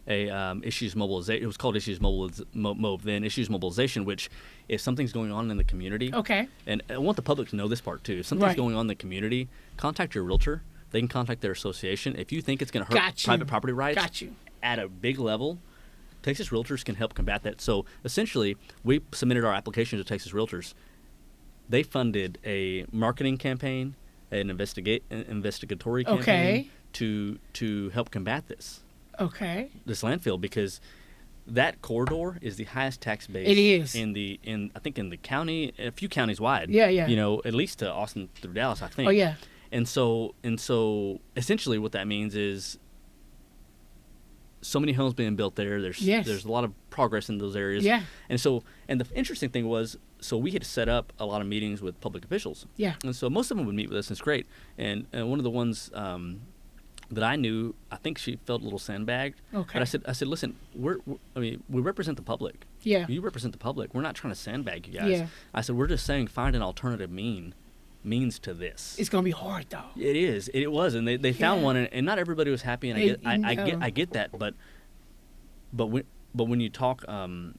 a issues mobilization. It was called Issues Mobilization, which if something's going on in the community, and I want the public to know this part too. If something's going on in the community, contact your realtor. They can contact their association. If you think it's going to hurt private property rights at a big level, Texas Realtors can help combat that. So essentially, we submitted our application to Texas Realtors. They funded a marketing campaign, an investigatory campaign to help combat this. Okay. This landfill, because that corridor is the highest tax base. It is I think in the county, a few counties wide. Yeah. At least to Austin through Dallas, I think. Oh yeah. And so essentially, what that means is so many homes being built there. There's a lot of progress in those areas. Yeah. And the interesting thing was, so we had set up a lot of meetings with public officials. Yeah. And so most of them would meet with us, and it's great. And one of the ones that I knew, I think she felt a little sandbagged. Okay. But I said, listen, we represent the public. Yeah. You represent the public. We're not trying to sandbag you guys. Yeah. I said, we're just saying find an alternative means to this. It's gonna be hard though. It was, and they found one, and not everybody was happy, and I get that, but but when you talk about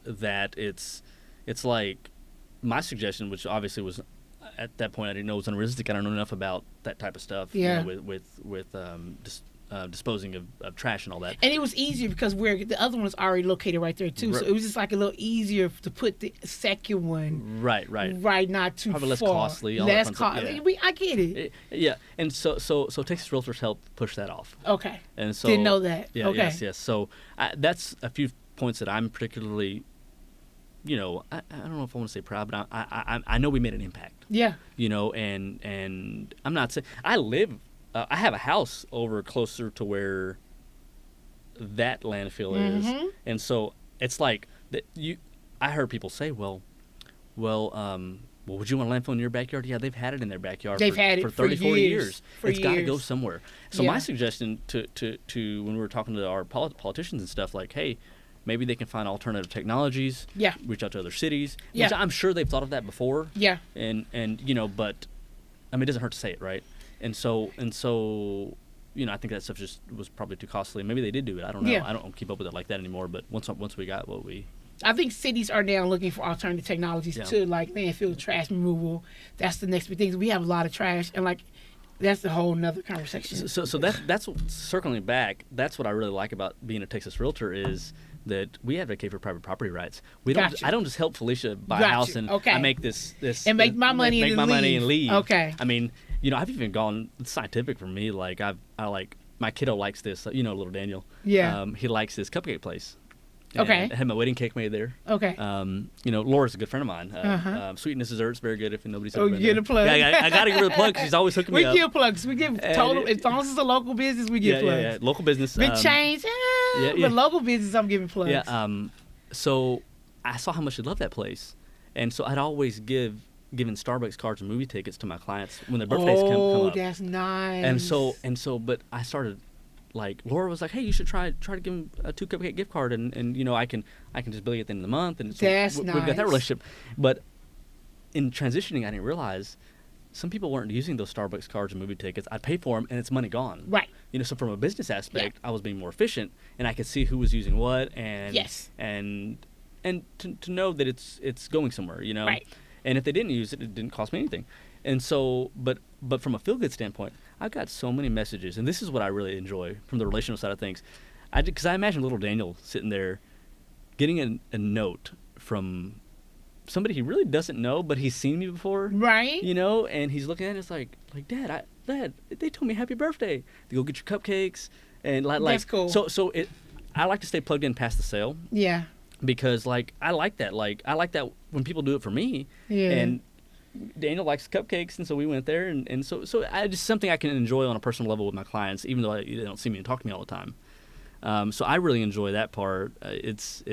that, it's like my suggestion, which obviously was at that point I didn't know was unrealistic. I don't know enough about that type of stuff. Yeah. With disposing of trash and all that. And it was easier because the other one was already located right there too, so it was just like a little easier to put the second one right, not too probably far. less costly. Yeah. I get it. Yeah, and so Texas Realtors helped push that off. Okay. And so didn't know that. Yeah. Okay. Yes. So that's a few points that I'm particularly, I don't know if I want to say proud, but I know we made an impact. Yeah. And I'm not saying I have a house over closer to where that landfill is, and so it's like that. I heard people say, well, would you want a landfill in your backyard? Yeah, they've had it in their backyard for 30, 40 years. It's got to go somewhere. So my suggestion to when we were talking to our politicians and stuff, like, hey, maybe they can find alternative technologies. Yeah. Reach out to other cities. Yeah. Which I'm sure they've thought of that before. Yeah. And but I mean, it doesn't hurt to say it, right? And so I think that stuff just was probably too costly. Maybe they did do it. I don't know. Yeah. I don't keep up with it like that anymore. But once we got what we, I think cities are now looking for alternative technologies too, like landfill trash removal. That's the next big thing. We have a lot of trash, and like that's a whole nother conversation. So that's circling back. That's what I really like about being a Texas Realtor is that we advocate for private property rights. We don't. Gotcha. I don't just help Felicia buy a house and I make this and make my money and leave. Okay. I mean, I've even gone scientific for me. Like I like my kiddo likes this. Little Daniel. Yeah. He likes this cupcake place. Okay. I had my wedding cake made there. Okay. Laura's a good friend of mine. Sweetness Desserts, very good if nobody's ever been there. Get a plug. Yeah, I got to give her a plug because she's always hooking me up. We give plugs. We give total. As long as it's a local business, we give plugs. Yeah. Local business. Big chains. But local business, I'm giving plugs. Yeah. So I saw how much she loved that place. And so I'd always given Starbucks cards and movie tickets to my clients when their birthdays come up. Oh, that's nice. But I started, like, Laura was like, hey, you should try to give him a 2 cupcake gift card, and I can just bill you at the end of the month. And so that's nice. We've got that relationship. But in transitioning, I didn't realize some people weren't using those Starbucks cards and movie tickets. I'd pay for them, and it's money gone. Right. So from a business aspect, I was being more efficient, and I could see who was using what, and and to know that it's going somewhere, Right. And if they didn't use it, it didn't cost me anything. And so, but from a feel-good standpoint, I've got so many messages, and this is what I really enjoy from the relational side of things. Because I imagine little Daniel sitting there getting a note from somebody he really doesn't know, but he's seen me before. Right. And he's looking at it, it's like Dad, they told me happy birthday. They go get your cupcakes. And that's cool. So I like to stay plugged in past the sale. Yeah. Because, I like that. I like that when people do it for me. Yeah. And Daniel likes cupcakes, and so we went there. And so I just something I can enjoy on a personal level with my clients, even though they don't see me and talk to me all the time. So I really enjoy that part. It's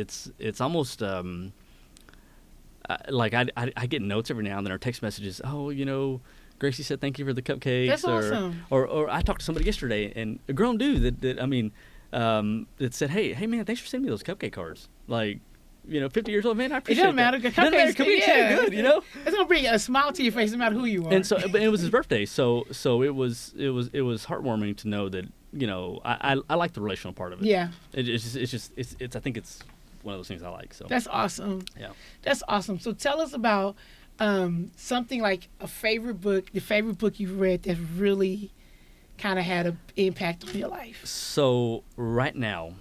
almost I get notes every now and then or text messages. Oh, Gracie said thank you for the cupcakes. That's awesome. Or I talked to somebody yesterday, and a grown dude that said, hey man, thanks for sending me those cupcake cards. 50 years old, man, I appreciate it. Doesn't matter. Cupcakes good, It's gonna bring a smile to your face no matter who you are. And so, but it was his birthday, so it was heartwarming to know that I like the relational part of it. Yeah. It's I think it's one of those things I like. So that's awesome. Yeah. That's awesome. So tell us about something like the favorite book you've read that really kind of had an impact on your life. So right now,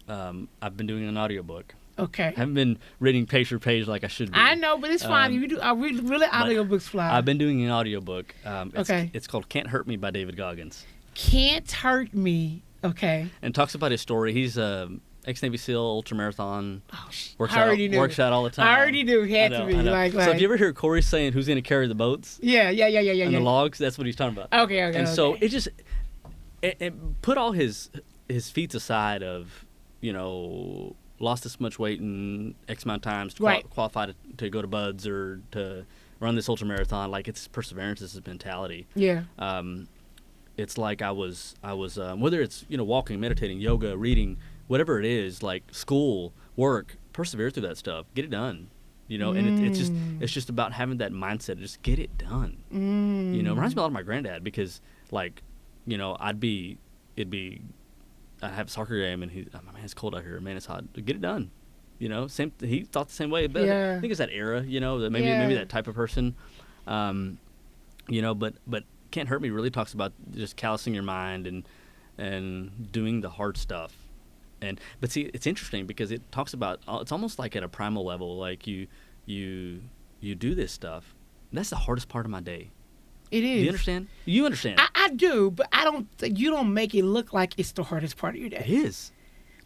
I've been doing an audiobook. Okay. I haven't been reading page for page like I should be. I know, but it's fine. You do. Really audiobooks fly. I've been doing an audiobook. It's called Can't Hurt Me by David Goggins. Can't Hurt Me. Okay. And talks about his story. He's ex-Navy SEAL, ultramarathon. Oh, works out all the time. I already knew. Had to be. So if you ever hear Corey saying who's going to carry the boats? Yeah. And the logs, that's what he's talking about. Okay. And so it just it put all his feats aside of, lost this much weight in X amount of times to qualify to go to Buds or to run this ultramarathon. It's perseverance, it's his mentality. Yeah. It's like I was whether it's walking, meditating, yoga, reading, whatever it is, like school, work, persevere through that stuff, get it done. And it's just about having that mindset, just get it done. It reminds me a lot of my granddad because it'd be I have a soccer game, and man, it's cold out here. Man, it's hot. Get it done. You know, he thought the same way. But I think it's that era, you know, that maybe that type of person. You know, but Can't Hurt Me really talks about just callousing your mind and doing the hard stuff. But see, it's interesting because it talks about, it's almost like at a primal level, like you do this stuff. That's the hardest part of my day. It is. Do you understand? You understand. I do, but you don't make it look like it's the hardest part of your day. It is.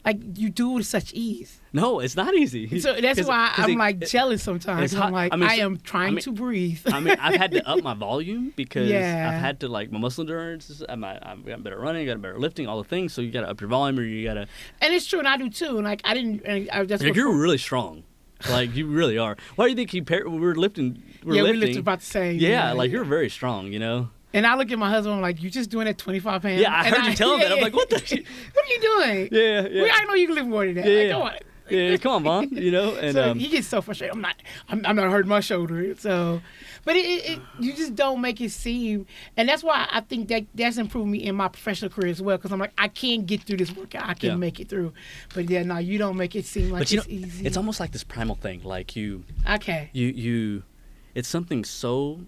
Like, you do it with such ease. No, it's not easy. So that's why I'm jealous sometimes. I'm like, I am trying to breathe. I mean, I've had to up my volume because I've had to, like, my muscle endurance, I've gotten better running, gotten better lifting, all the things. So you got to up your volume, or you got to. And it's true, and I do too. And like, you're really strong. Like, you really are. Why do you think we're lifting? We lifted about the same. Yeah, like, you're very strong, you know? And I look at my husband, I'm like, you just doing that 25 pounds? Yeah, I heard you tell him that. I'm like, what the shit? What are you doing? Yeah. I know you can lift more than that. Yeah, like, come on. Yeah, come on, Vaughn. You know, and so he gets so frustrated. I'm not hurting my shoulder. So, but you just don't make it seem, and that's why I think that's improved me in my professional career as well. Because I'm like, I can get through this workout. I can make it through. But you don't make it seem like it's easy. It's almost like this primal thing. Like you. Okay. You. It's something so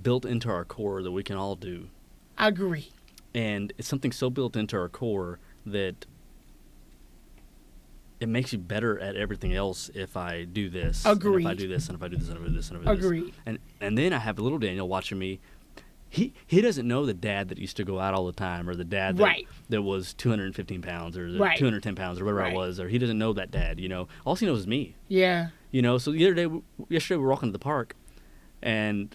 built into our core that we can all do. I agree. And it's something so built into our core that it makes you better at everything else if I do this. Agreed. And if I do this, and if I do this, and if I do this, and if I do this. Agreed. And then I have little Daniel watching me. He doesn't know the dad that used to go out all the time, or the dad that was 215 pounds, or 210 pounds, or whatever I was, or he doesn't know that dad, you know. All he knows is me. Yeah. You know, so yesterday we were walking to the park, and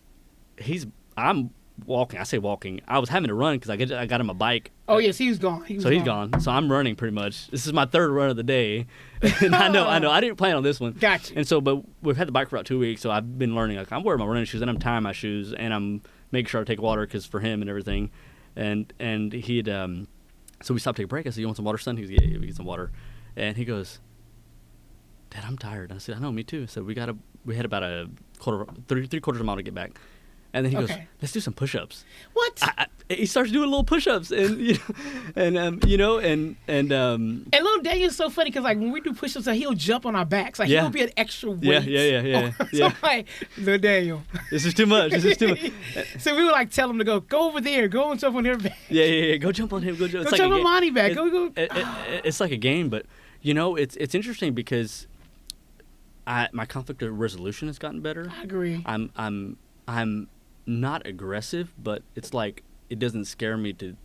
I'm walking. I say walking. I was having to run because I got him a bike. Oh yes, he's gone. He's gone. So I'm running pretty much. This is my third run of the day, and I know. I didn't plan on this one. Gotcha. And so, but we've had the bike for about 2 weeks, so I've been learning. Like, I'm wearing my running shoes, and I'm tying my shoes, and I'm making sure I take water because for him and everything. And he'd so we stopped to take a break. I said, "You want some water, son?" He goes, "Yeah, we get some water." And he goes, "Dad, I'm tired." I said, "I know, me too." So we had about three-quarters of a mile to get back. And then he goes, "Let's do some push-ups." What? He starts doing little push-ups, and and little Daniel's so funny because like when we do push-ups, like, he'll jump on our backs, like he'll be an extra weight. Yeah. So I'm like, little Daniel, this is too much. So we would like tell him to go over there, go and jump on their back. Yeah. Go jump on him. Go jump on Monty back. Go. It's like a game, but you know, it's interesting because my conflict resolution has gotten better. I agree. I'm not aggressive, but it's like it doesn't scare me to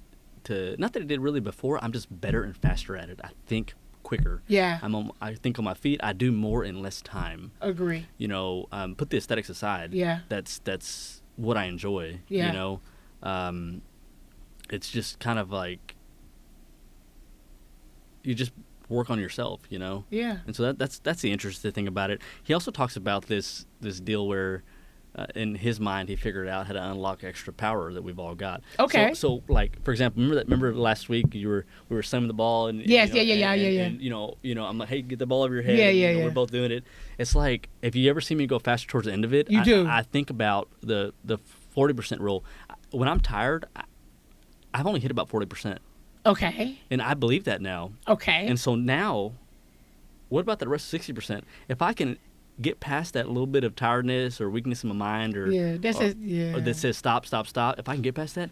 not that it did really before. I'm just better and faster at it. I think quicker. Yeah. I think on my feet. I do more in less time. Agree. You know, put the aesthetics aside. Yeah. That's what I enjoy. Yeah. You know, it's just kind of like you just work on yourself. You know. Yeah. And so that's the interesting thing about it. He also talks about this deal where. In his mind, he figured out how to unlock extra power that we've all got. Okay. So like for example, remember last week we were slamming the ball and yes, you know, yeah. And you know, I'm like, hey, get the ball over your head. Yeah. We're both doing it. It's like if you ever see me go faster towards the end of it, I think about the 40% rule. When I'm tired, I've only hit about 40%. Okay. And I believe that now. Okay. And so now, what about the rest of 60%? If I can get past that little bit of tiredness or weakness in my mind or that says stop. If I can get past that,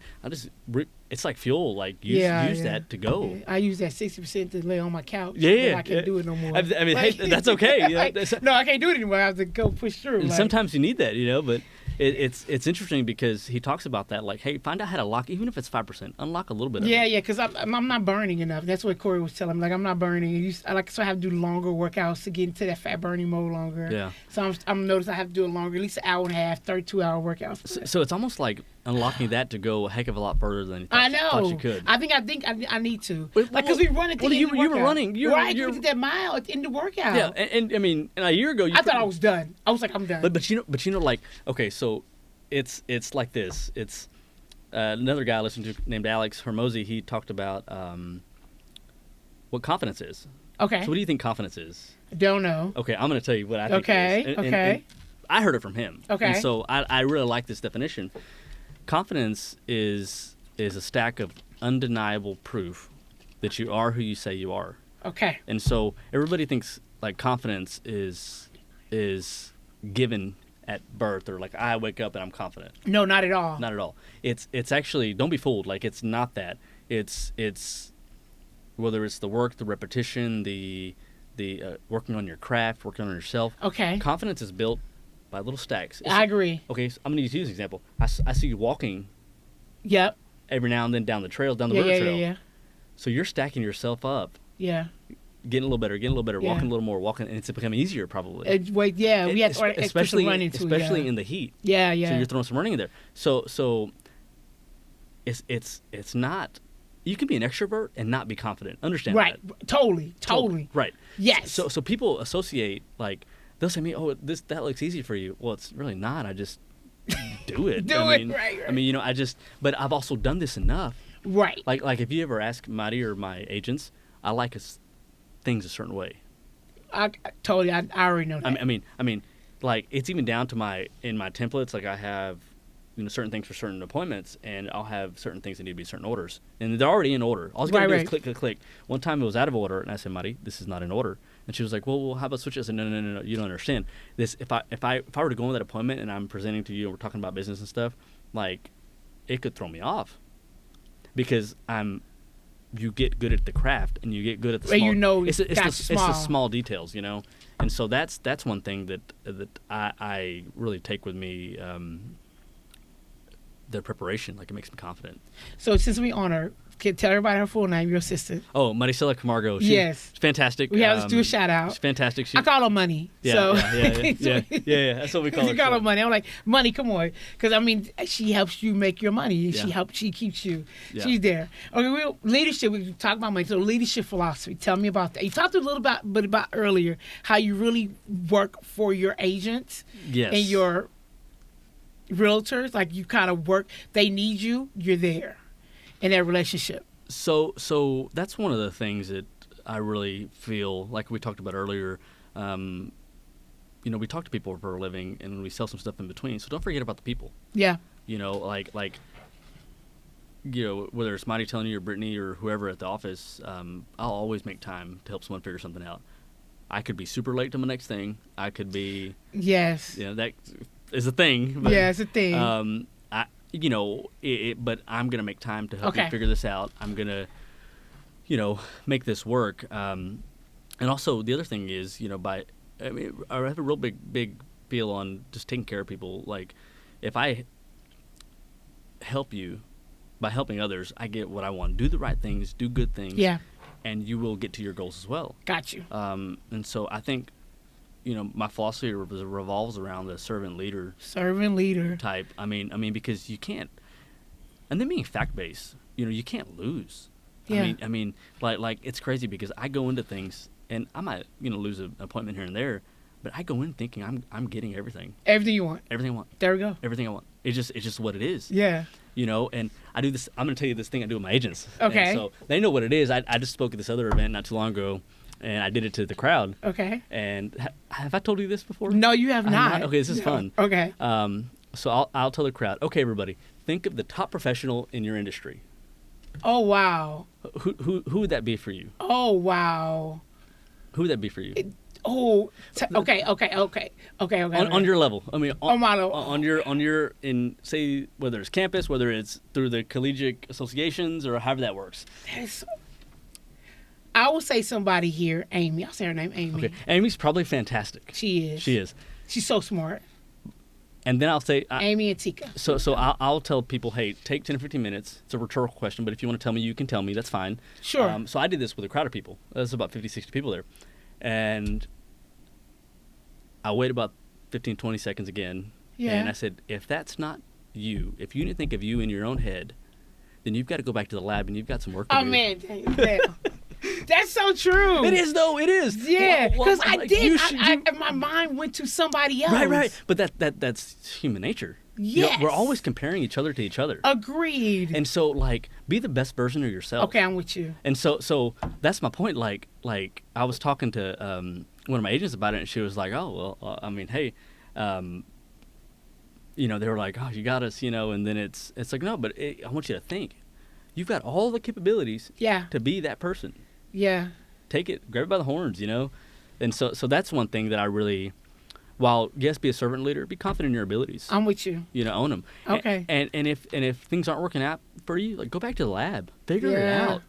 it's like fuel. Like use that to go. Yeah. I use that 60% to lay on my couch. Yeah, I can't do it no more. I mean, hey, that's okay. You know, no, I can't do it anymore. I have to go push through. And sometimes you need that, you know. But it's interesting because he talks about that. Like, hey, find out how to lock, even if it's 5%, unlock a little bit of it. Yeah, because I'm not burning enough. That's what Corey was telling me. Like, I'm not burning. So I have to do longer workouts to get into that fat burning mode longer. Yeah. So I'm noticing I have to do it longer, at least an hour and a half, 32-hour workouts. So it's almost like unlocking that to go a heck of a lot further than you thought you could. I think I need to. Because we run at the end of the workout. You were running. You did that mile at the end of the workout. Yeah, and I mean, a year ago, I thought I was done. I was like, I'm done. But you know, like, okay, so it's like this. It's another guy I listened to named Alex Hormozy. He talked about what confidence is. Okay. So what do you think confidence is? Don't know. Okay, I'm going to tell you what I think it is. And I heard it from him. Okay. And so I really like this definition. Confidence is a stack of undeniable proof that you are who you say you are. Okay. And so everybody thinks like confidence is given at birth, or like I wake up and I'm confident. No, not at all. Not at all. It's actually, don't be fooled. Like it's not that. It's whether it's the work, the repetition, the working on your craft, working on yourself. Okay. Confidence is built by little stacks. I agree. Okay, so I'm going to use you as an example. I see you walking. Yep. Every now and then down the trail, down the river trail. Yeah. So you're stacking yourself up. Yeah. Getting a little better, Yeah. walking a little more, and it's becoming easier probably. We had especially running too. Especially in the heat. Yeah. So you're throwing some running in there. So it's not. You can be an extrovert and not be confident. Understand right. that? Totally. Right. Yes. So people associate, like, they'll say to me, "Oh, that looks easy for you." Well, it's really not. I just do it. Right. I mean, but I've also done this enough. Right. Like if you ever ask Mighty or my agents, I like things a certain way. I already know that. I mean, like it's even down to in my templates. Like I have, certain things for certain appointments, and I'll have certain things that need to be certain orders, and they're already in order. All you gotta do is click. One time it was out of order, and I said, "Mighty, this is not in order." And she was like, "Well, how about switch it?" I said, "No, you don't understand this. If I were to go on that appointment and I'm presenting to you and we're talking about business and stuff, like it could throw me off because you get good at the craft and you get good at the small. It's the small details, And so that's one thing that I really take with me. The preparation, like it makes me confident. So since we on her, can tell everybody her full name, your assistant. Oh, Maricela Camargo. Yes. She's fantastic. We have to do a shout out. She's fantastic. I call her Money. Yeah. That's what we call her. You call her Money. I'm like, Money, come on. Because, she helps you make your money. Yeah. She keeps you. Yeah. She's there. Okay, leadership, we talk about money. So leadership philosophy. Tell me about that. You talked a little about earlier how you really work for your agents. Yes. And your realtors, like you kind of work, they need you, you're there in that relationship. So that's one of the things that I really feel like we talked about earlier. We talk to people for a living and we sell some stuff in between. So don't forget about the people. Yeah. Whether it's Mighty telling you or Brittany or whoever at the office, I'll always make time to help someone figure something out. I could be super late to my next thing. I could be. Yes. That is a thing. But, yeah, it's a thing. But I'm gonna make time to help you figure this out. I'm gonna, make this work. And also the other thing is, I have a real big feel on just taking care of people. Like, if I help you by helping others, I get what I want. Do the right things, do good things. Yeah. And you will get to your goals as well. Got you. And so I think, my philosophy revolves around the servant leader type. I mean, because you can't, and then being fact based, you can't lose. Yeah. I mean, like it's crazy because I go into things and I might, lose an appointment here and there, but I go in thinking I'm getting everything. Everything you want. Everything I want. There we go. Everything I want. It's just what it is. Yeah. And I do this. I'm going to tell you this thing I do with my agents. Okay. And so they know what it is. I just spoke at this other event not too long ago. And I did it to the crowd. Okay. And have I told you this before? No, you have not. Okay, this is fun. Okay. So I'll tell the crowd. Okay, everybody, think of the top professional in your industry. Oh wow. Who would that be for you? Oh wow. Who would that be for you? Okay. On your level. I mean, on my level. On your in say whether it's campus, whether it's through the collegiate associations or however that works. I will say somebody here, Amy. I'll say her name, Amy. Okay, Amy's probably fantastic. She is. She's so smart. And then I'll say Amy and Tika. So I'll tell people, hey, take 10 or 15 minutes. It's a rhetorical question, but if you want to tell me, you can tell me. That's fine. Sure. So I did this with a crowd of people. There's about 50, 60 people there. And I wait about 15, 20 seconds again. Yeah. And I said, if that's not you, if you need to think of you in your own head, then you've got to go back to the lab and you've got some work to do. Oh, man. Damn. That's so true. It is, though. It is. Yeah, because my mind went to somebody else. Right. But that's human nature. Yes. We're always comparing each other to each other. Agreed. And so, be the best version of yourself. Okay, I'm with you. And so that's my point. Like I was talking to one of my agents about it, and she was like, "Oh, well, hey." They were like, "Oh, you got us," and then it's like, no, but I want you to think. you've got all the capabilities Yeah. to be that person. Yeah. Take it, grab it by the horns, And so that's one thing that I really, while yes, be a servant leader, be confident in your abilities. I'm with you. Own them. Okay. And if things aren't working out for you, like, go back to the lab, figure it out.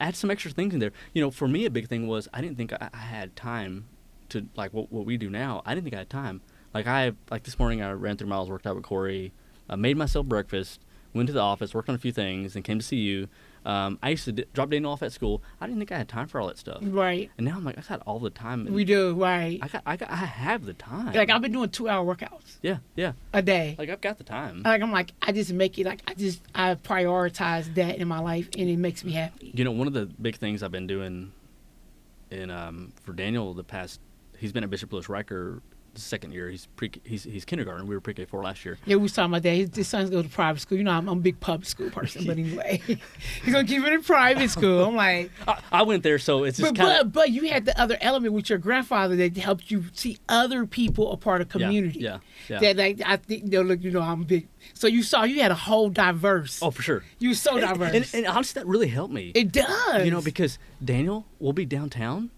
Add some extra things in there. For me, a big thing was I didn't think I had time to, like, what we do now. I didn't think I had time. Like this morning, I ran 3 miles, worked out with Corey, made myself breakfast, went to the office, worked on a few things, and came to see you. I used to drop Daniel off at school. I didn't think I had time for all that stuff. Right. And now I'm like, I got all the time. We do, right. I have the time. Like, I've been doing 2-hour workouts. Yeah. A day. Like, I've got the time. Like, I'm like, I just make it, like, I prioritize that in my life, and it makes me happy. One of the big things I've been doing for Daniel he's been at Bishop Lewis Riker the second year. He's kindergarten. We were pre-K 4 last year. Yeah, we was talking about that. His son's go to private school. I'm a big public school person, but anyway, he's gonna keep it in private school. I'm like, I went there, so it's just kind of. But you had the other element with your grandfather that helped you see other people a part of community. Yeah. That, like, I think, look, I'm big. So you had a whole diverse. Oh, for sure. You were so diverse. And honestly, that really helped me. It does. Because Daniel will be downtown.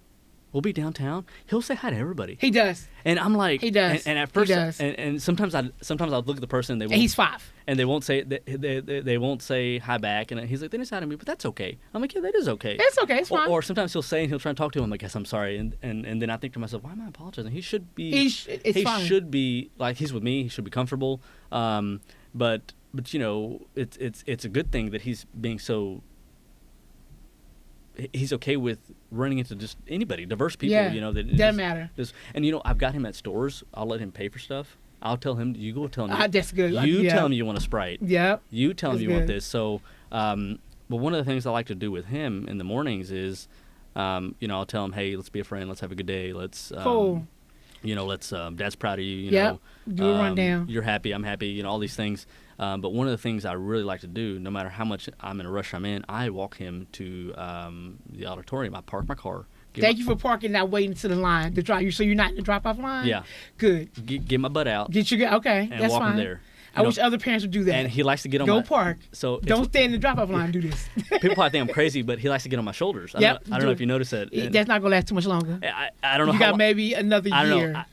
He'll say hi to everybody. He does. And I'm like, he does. And at first, he does. And sometimes I'll look at the person. And he's 5. And they won't say they won't say hi back. And he's like, they didn't say hi to me, but that's okay. I'm like, yeah, that is okay. It's okay. It's fine. Or sometimes he'll say, and he'll try and talk to him. I'm like, yes, I'm sorry. And then I think to myself, why am I apologizing? He should be. He fine. should be, like, he's with me. He should be comfortable. But it's a good thing that he's being so. He's okay with running into just anybody, diverse people. Yeah, that doesn't matter. And I've got him at stores. I'll let him pay for stuff. I'll tell him, you go tell him. That's good. You tell him you want a Sprite. Yeah. You tell him you want this. So, but one of the things I like to do with him in the mornings is, I'll tell him, hey, let's be a friend. Let's have a good day. Let's. Cool. Let's. Dad's proud of you. Do a rundown. You're happy. I'm happy. All these things. But one of the things I really like to do, no matter how much I'm in a rush I'm in, I walk him to the auditorium. I park my car. Thank you for parking, not waiting to the line to drop you. So you're not in the drop-off line? Yeah. Good. Get my butt out. Okay, and that's walk fine. Him there. I wish other parents would do that. And he likes to get on Go park. So don't stay in the drop-off line. Do this. People probably think I'm crazy, but he likes to get on my shoulders. I don't know if you noticed that. That's not going to last too much longer. I don't know. You got maybe another year. I don't know.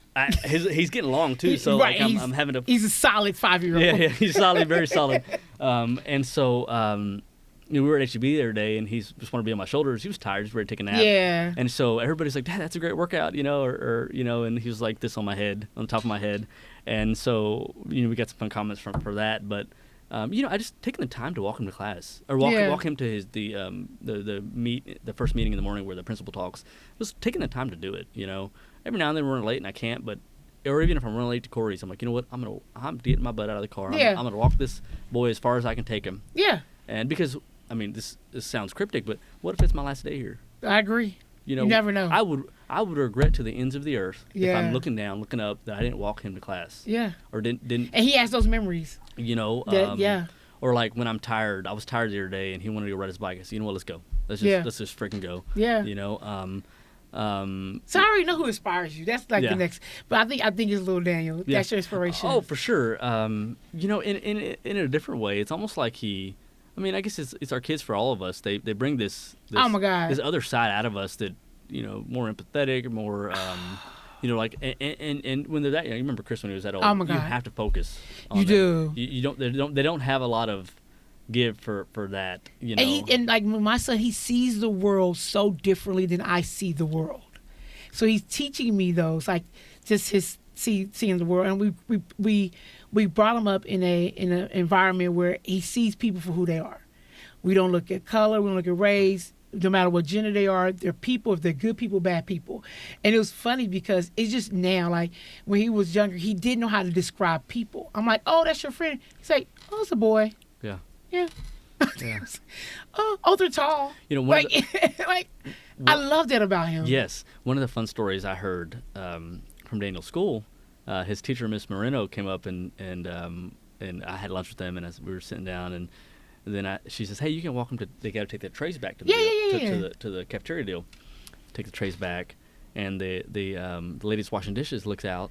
He's getting long too, so right, like I'm having to. He's a solid 5-year-old. Yeah, he's solid, very solid. And so we were at HEB the other day, and he's just wanted to be on my shoulders. He was tired, just ready to take a nap. Yeah. And so everybody's like, "Dad, that's a great workout," or and he was like this on my head, on the top of my head, and so we got some fun comments for that, but. I just taking the time to walk him to class or walk him to the first meeting in the morning where the principal talks. Just taking the time to do it. Every now and then we're running late and I can't, or even if I'm running late to Corey's, I'm like, you know what? I'm getting my butt out of the car. I'm gonna walk this boy as far as I can take him. Yeah. And because this sounds cryptic, but what if it's my last day here? I agree. You never know. I would regret to the ends of the earth if I'm looking up that I didn't walk him to class. Yeah. Or didn't. And he has those memories. Or like when I'm tired, I was tired the other day, and he wanted to go ride his bike. I said, you know what? Let's go. Let's just freaking go. Yeah. So I already know who inspires you. That's like the next. But I think it's little Daniel. Yeah. That's your inspiration. Oh, for sure. In a different way, it's almost like he. I guess it's our kids for all of us. They bring this oh my God, this other side out of us that more empathetic, more and when they're that young, you remember Chris when he was that old. Oh my God, you have to focus. You do. You don't. They don't have a lot of give for that. And like my son, he sees the world so differently than I see the world. So he's teaching me those, like just his seeing the world, and we brought him up in an environment where he sees people for who they are. We don't look at color, we don't look at race, no matter what gender they are. They're people, if they're good people, bad people. And it was funny because it's just now, like when he was younger, he didn't know how to describe people. I'm like, oh, that's your friend. He's like, oh, it's a boy. Yeah. Yeah. Oh, they're tall. I love that about him. Yes. One of the fun stories I heard from Daniel's school, his teacher, Miss Moreno, came up and I had lunch with them, and we were sitting down, and then she says, "Hey, you can walk them to. They got to take their trays back to the cafeteria deal. Take the trays back, and the lady's washing dishes looks out,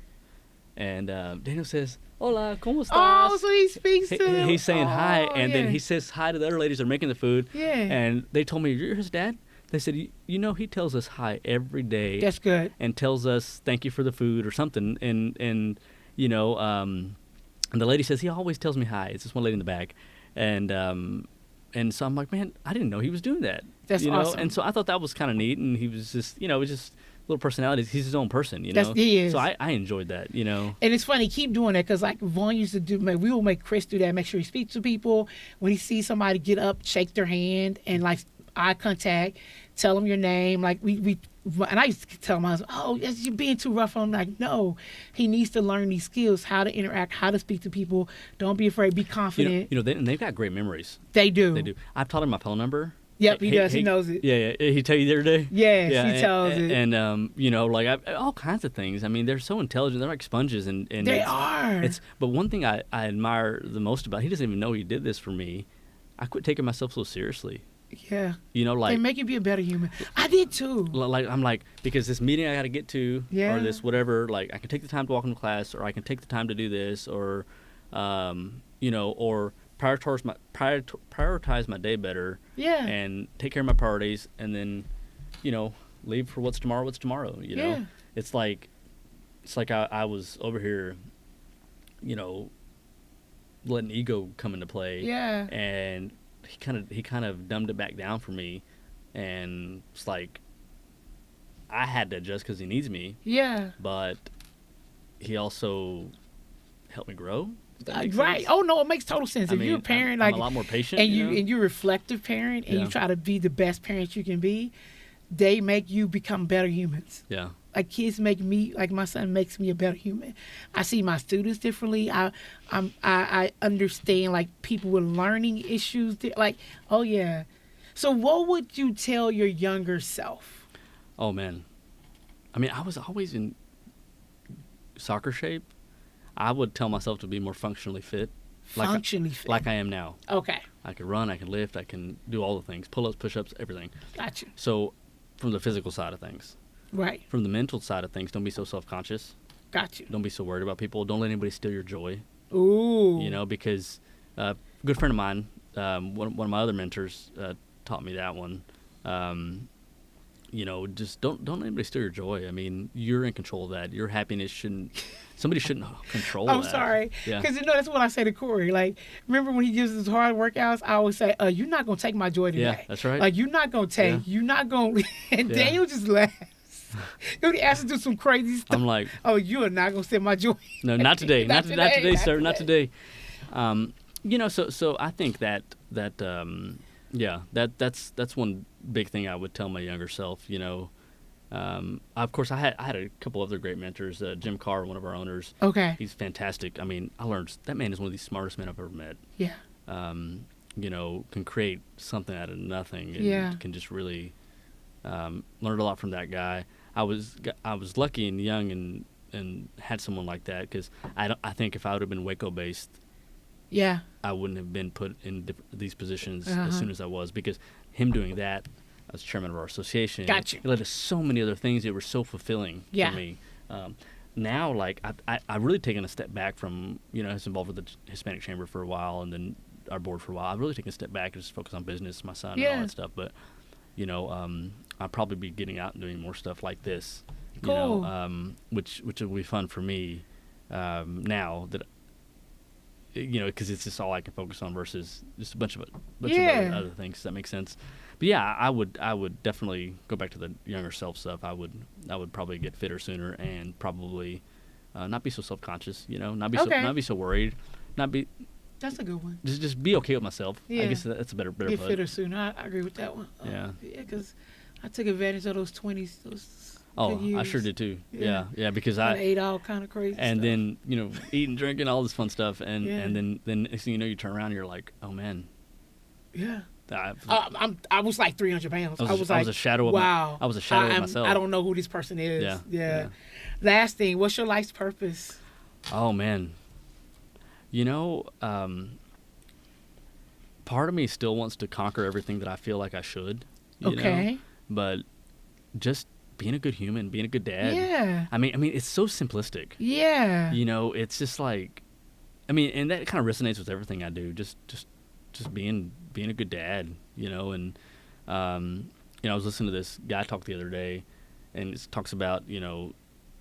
And Daniel says, "Hola, ¿cómo estás?" Oh, so he speaks to them. He's saying hi, and then yeah. he says hi to the other ladies that are making the food. Yeah. And they told me, "You're his dad?" They said, "You know, he tells us hi every day. That's good. And tells us thank you for the food or something." And you know, and the lady says he always tells me hi. It's this one lady in the back, and so I'm like, man, I didn't know he was doing that. That's awesome. And so I thought that was kind of neat, and he was just, it was just little personalities. He's his own person, you know. He is. So I enjoyed that, you know. And it's funny, keep doing that, because like Vaughn used to do, we will make Chris do that, make sure he speaks to people. When he sees somebody get up, shake their hand, and like eye contact, tell them your name. Like and I used to tell him, I was, "Oh, yes, you're being too rough on him." Like, no, he needs to learn these skills, how to interact, how to speak to people. Don't be afraid, be confident. And they've got great memories. They do. They do. I've taught him my phone number. Yep, he does. He knows it. Yeah. He tell you the other day? Yes, he tells it. And like all kinds of things. I mean, they're so intelligent. They're like sponges. And they are. But one thing I admire the most about, he doesn't even know he did this for me. I quit taking myself so seriously. Yeah. Like, they make you be a better human. I did too. Like, I'm like, because this meeting I got to get to, yeah. or this whatever, like I can take the time to walk into class, or I can take the time to do this, or, or prioritize my day better. Yeah. And take care of my priorities, and then, leave for what's tomorrow. You know. Yeah. It's like I was over here, letting ego come into play. Yeah. And he kind of dumbed it back down for me, and it's like I had to adjust because he needs me. Yeah. But he also helped me grow. Right. Sense? Oh no, it makes total sense. If you're a parent, I'm a lot more patient, and you're a reflective parent, and you try to be the best parent you can be, they make you become better humans. Yeah. Like kids make me, like my son makes me a better human. I see my students differently. I understand like people with learning issues. Like, oh yeah. So what would you tell your younger self? Oh man, I mean, I was always in soccer shape. I would tell myself to be more functionally fit. Fit. Like I am now. Okay. I can run, I can lift, I can do all the things. Pull-ups, push-ups, everything. Gotcha. So from the physical side of things. Right. From the mental side of things, don't be so self-conscious. Gotcha. Don't be so worried about people. Don't let anybody steal your joy. Ooh. Because a good friend of mine, one of my other mentors taught me that one. Just don't let anybody steal your joy. I mean, you're in control of that. Your happiness somebody shouldn't control that. I'm sorry. Yeah. Because that's what I say to Corey. Like, remember when he gives us hard workouts, I always say, you're not going to take my joy today. Yeah, that's right. Like, you're not going to take, you're not going to, and Daniel just laughs. He asks to do some crazy stuff. I'm like, oh, you are not going to steal my joy. No, not today. not today, sir. Not today. So I think that's one big thing I would tell my younger self. Of course, I had a couple other great mentors. Jim Carr, one of our owners. Okay. He's fantastic. I mean, I learned that man is one of the smartest men I've ever met. Yeah. Can create something out of nothing. And can just really learned a lot from that guy. I was lucky and young and had someone like that, because I think if I would have been Waco based, I wouldn't have been put in these positions as soon as I was, because him doing that, I was chairman of our association. Gotcha. It led to so many other things that were so fulfilling for me. Now, like, I've really taken a step back from, I was involved with the Hispanic Chamber for a while, and then our board for a while. I've really taken a step back and just focused on business, my son, and all that stuff. But, I'll probably be getting out and doing more stuff like this, which will be fun for me now that, because it's just all I can focus on versus just a bunch of other things. Does that make sense? But yeah, I would definitely go back to the younger self stuff. I would probably get fitter sooner, and probably not be so self-conscious. Not be so worried. That's a good one. Just be okay with myself. Yeah. I guess that's a better get fitter sooner. I agree with that one. Yeah, because I took advantage of those 20s. I sure did too. Yeah, because I ate all kind of crazy and stuff. then eating, drinking, all this fun stuff, and then next thing you turn around, and you're like, oh man. Yeah. I was like 300 pounds. I was a shadow of myself. I don't know who this person is. Yeah. Last thing, what's your life's purpose? Oh man. Part of me still wants to conquer everything that I feel like I should. Okay. But just being a good human, being a good dad. Yeah. I mean, it's so simplistic. Yeah. You know, it's just like, I mean, and that kind of resonates with everything I do. Just being a good dad. You know, and you know, I was listening to this guy talk the other day, and it talks about, you know,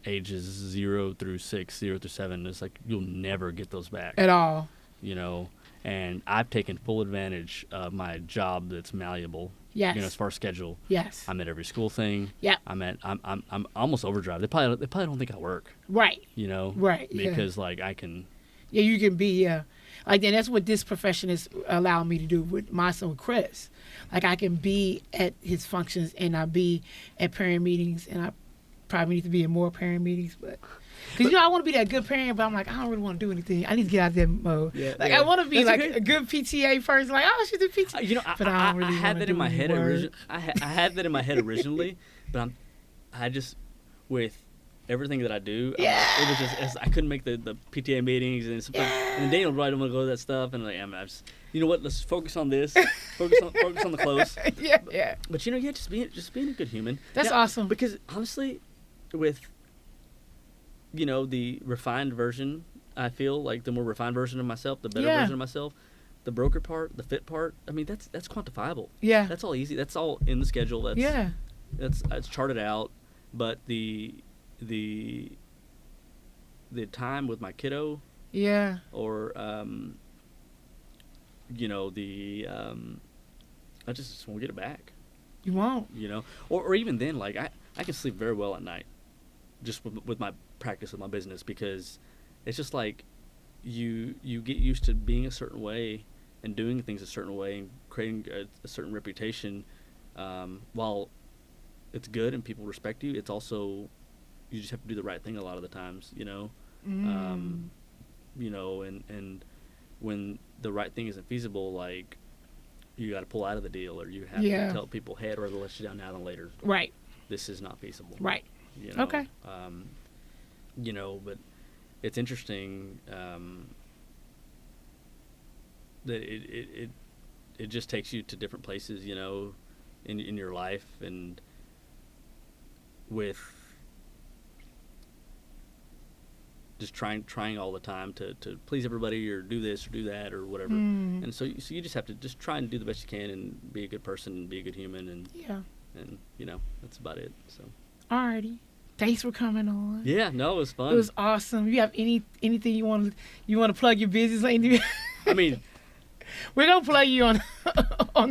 ages 0 through 6, 0 through 7. It's like you'll never get those back at all. You know, and I've taken full advantage of my job that's malleable. Yes. You know, as far as schedule. Yes. I'm at every school thing. Yeah. I'm almost overdrive. They probably don't think I work. Right. You know. Right. Because like I can. Yeah, you can be. Like, and that's what this profession has allowed me to do with my son Chris. Like, I can be at his functions and I be at parent meetings, and I probably need to be in more parent meetings, but. Because, you know, I want to be that good parent, but I'm like, I don't really want to do anything. I need to get out of that mode. Yeah, like, I want to be like a good PTA person. Like, oh, she's do PTA. You know, but I don't really I had that in my head originally. I had that in my head originally, but I just, with everything that I do, it was just, I couldn't make the PTA meetings, and and Daniel really don't want to go to that stuff, and like, I'm just, you know what, let's focus on this, focus on the close. Yeah. But you know, yeah, just being a good human. That's awesome. Because honestly, with, you know, the refined version, I feel like the more refined version of myself, the better version of myself, the broker part, the fit part, I mean, that's quantifiable. Yeah. That's all easy. That's all in the schedule. That's charted out. But the time with my kiddo, or you know, I just won't get it back. You won't. You know, or even then, like I can sleep very well at night, just with my practice with my business, because it's just like you get used to being a certain way and doing things a certain way and creating a certain reputation. While it's good and people respect you, it's also, you just have to do the right thing a lot of the times, you know. You know, and when the right thing isn't feasible, like, you got to pull out of the deal, or you have to tell people, hey, I'd rather let you down now than later. Right. This is not feasible. Right. You know? Okay. You know, but it's interesting that it just takes you to different places, you know, in your life, and with just trying all the time to please everybody, or do this or do that or whatever. And so you just have to just try and do the best you can and be a good person and be a good human, and and you know, that's about it. So alrighty, thanks for coming on. Yeah, no, it was fun. It was awesome. You have anything you want to plug your business? I mean, we're gonna plug you on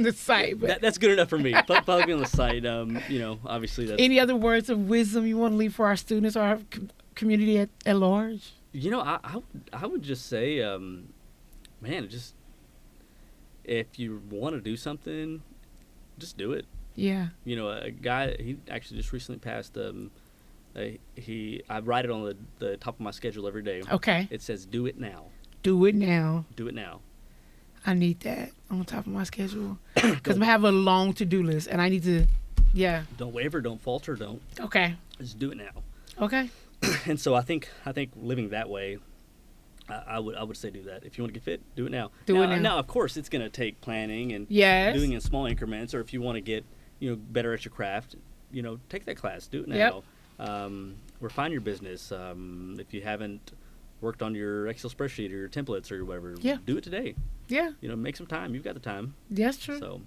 the site. But that's good enough for me. Plug me on the site. You know, obviously that's. Any other words of wisdom you want to leave for our students or our community at large? You know, I would just say, man, just, if you want to do something, just do it. Yeah. You know, a guy, he actually just recently passed. I write it on the top of my schedule every day. Okay. It says, "Do it now." Do it now. Do it now. I need that on top of my schedule, because I have a long to-do list, and I need to. Yeah. Don't waver. Don't falter. Don't. Okay. Just do it now. Okay. And so I think living that way, I would say do that. If you want to get fit, do it now. Do it now. Now, of course, it's going to take planning and doing in small increments. Or if you want to get, you know, better at your craft, you know, take that class. Do it now. Yep. Refine your business. If you haven't worked on your Excel spreadsheet or your templates or whatever, do it today. Yeah. You know, make some time. You've got the time. That's true. So.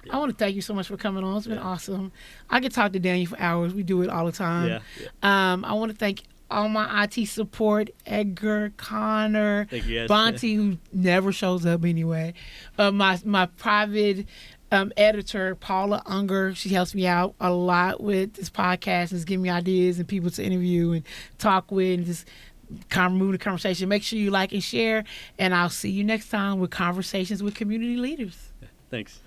Yeah. I want to thank you so much for coming on. It's been awesome. I could talk to Daniel for hours. We do it all the time. I want to thank all my IT support, Edgar, Connor, Bonte, who never shows up anyway. My private editor, Paula Unger. She helps me out a lot with this podcast and is giving me ideas and people to interview and talk with, and just move the conversation. Make sure you like and share, and I'll see you next time with Conversations with Community Leaders. Thanks.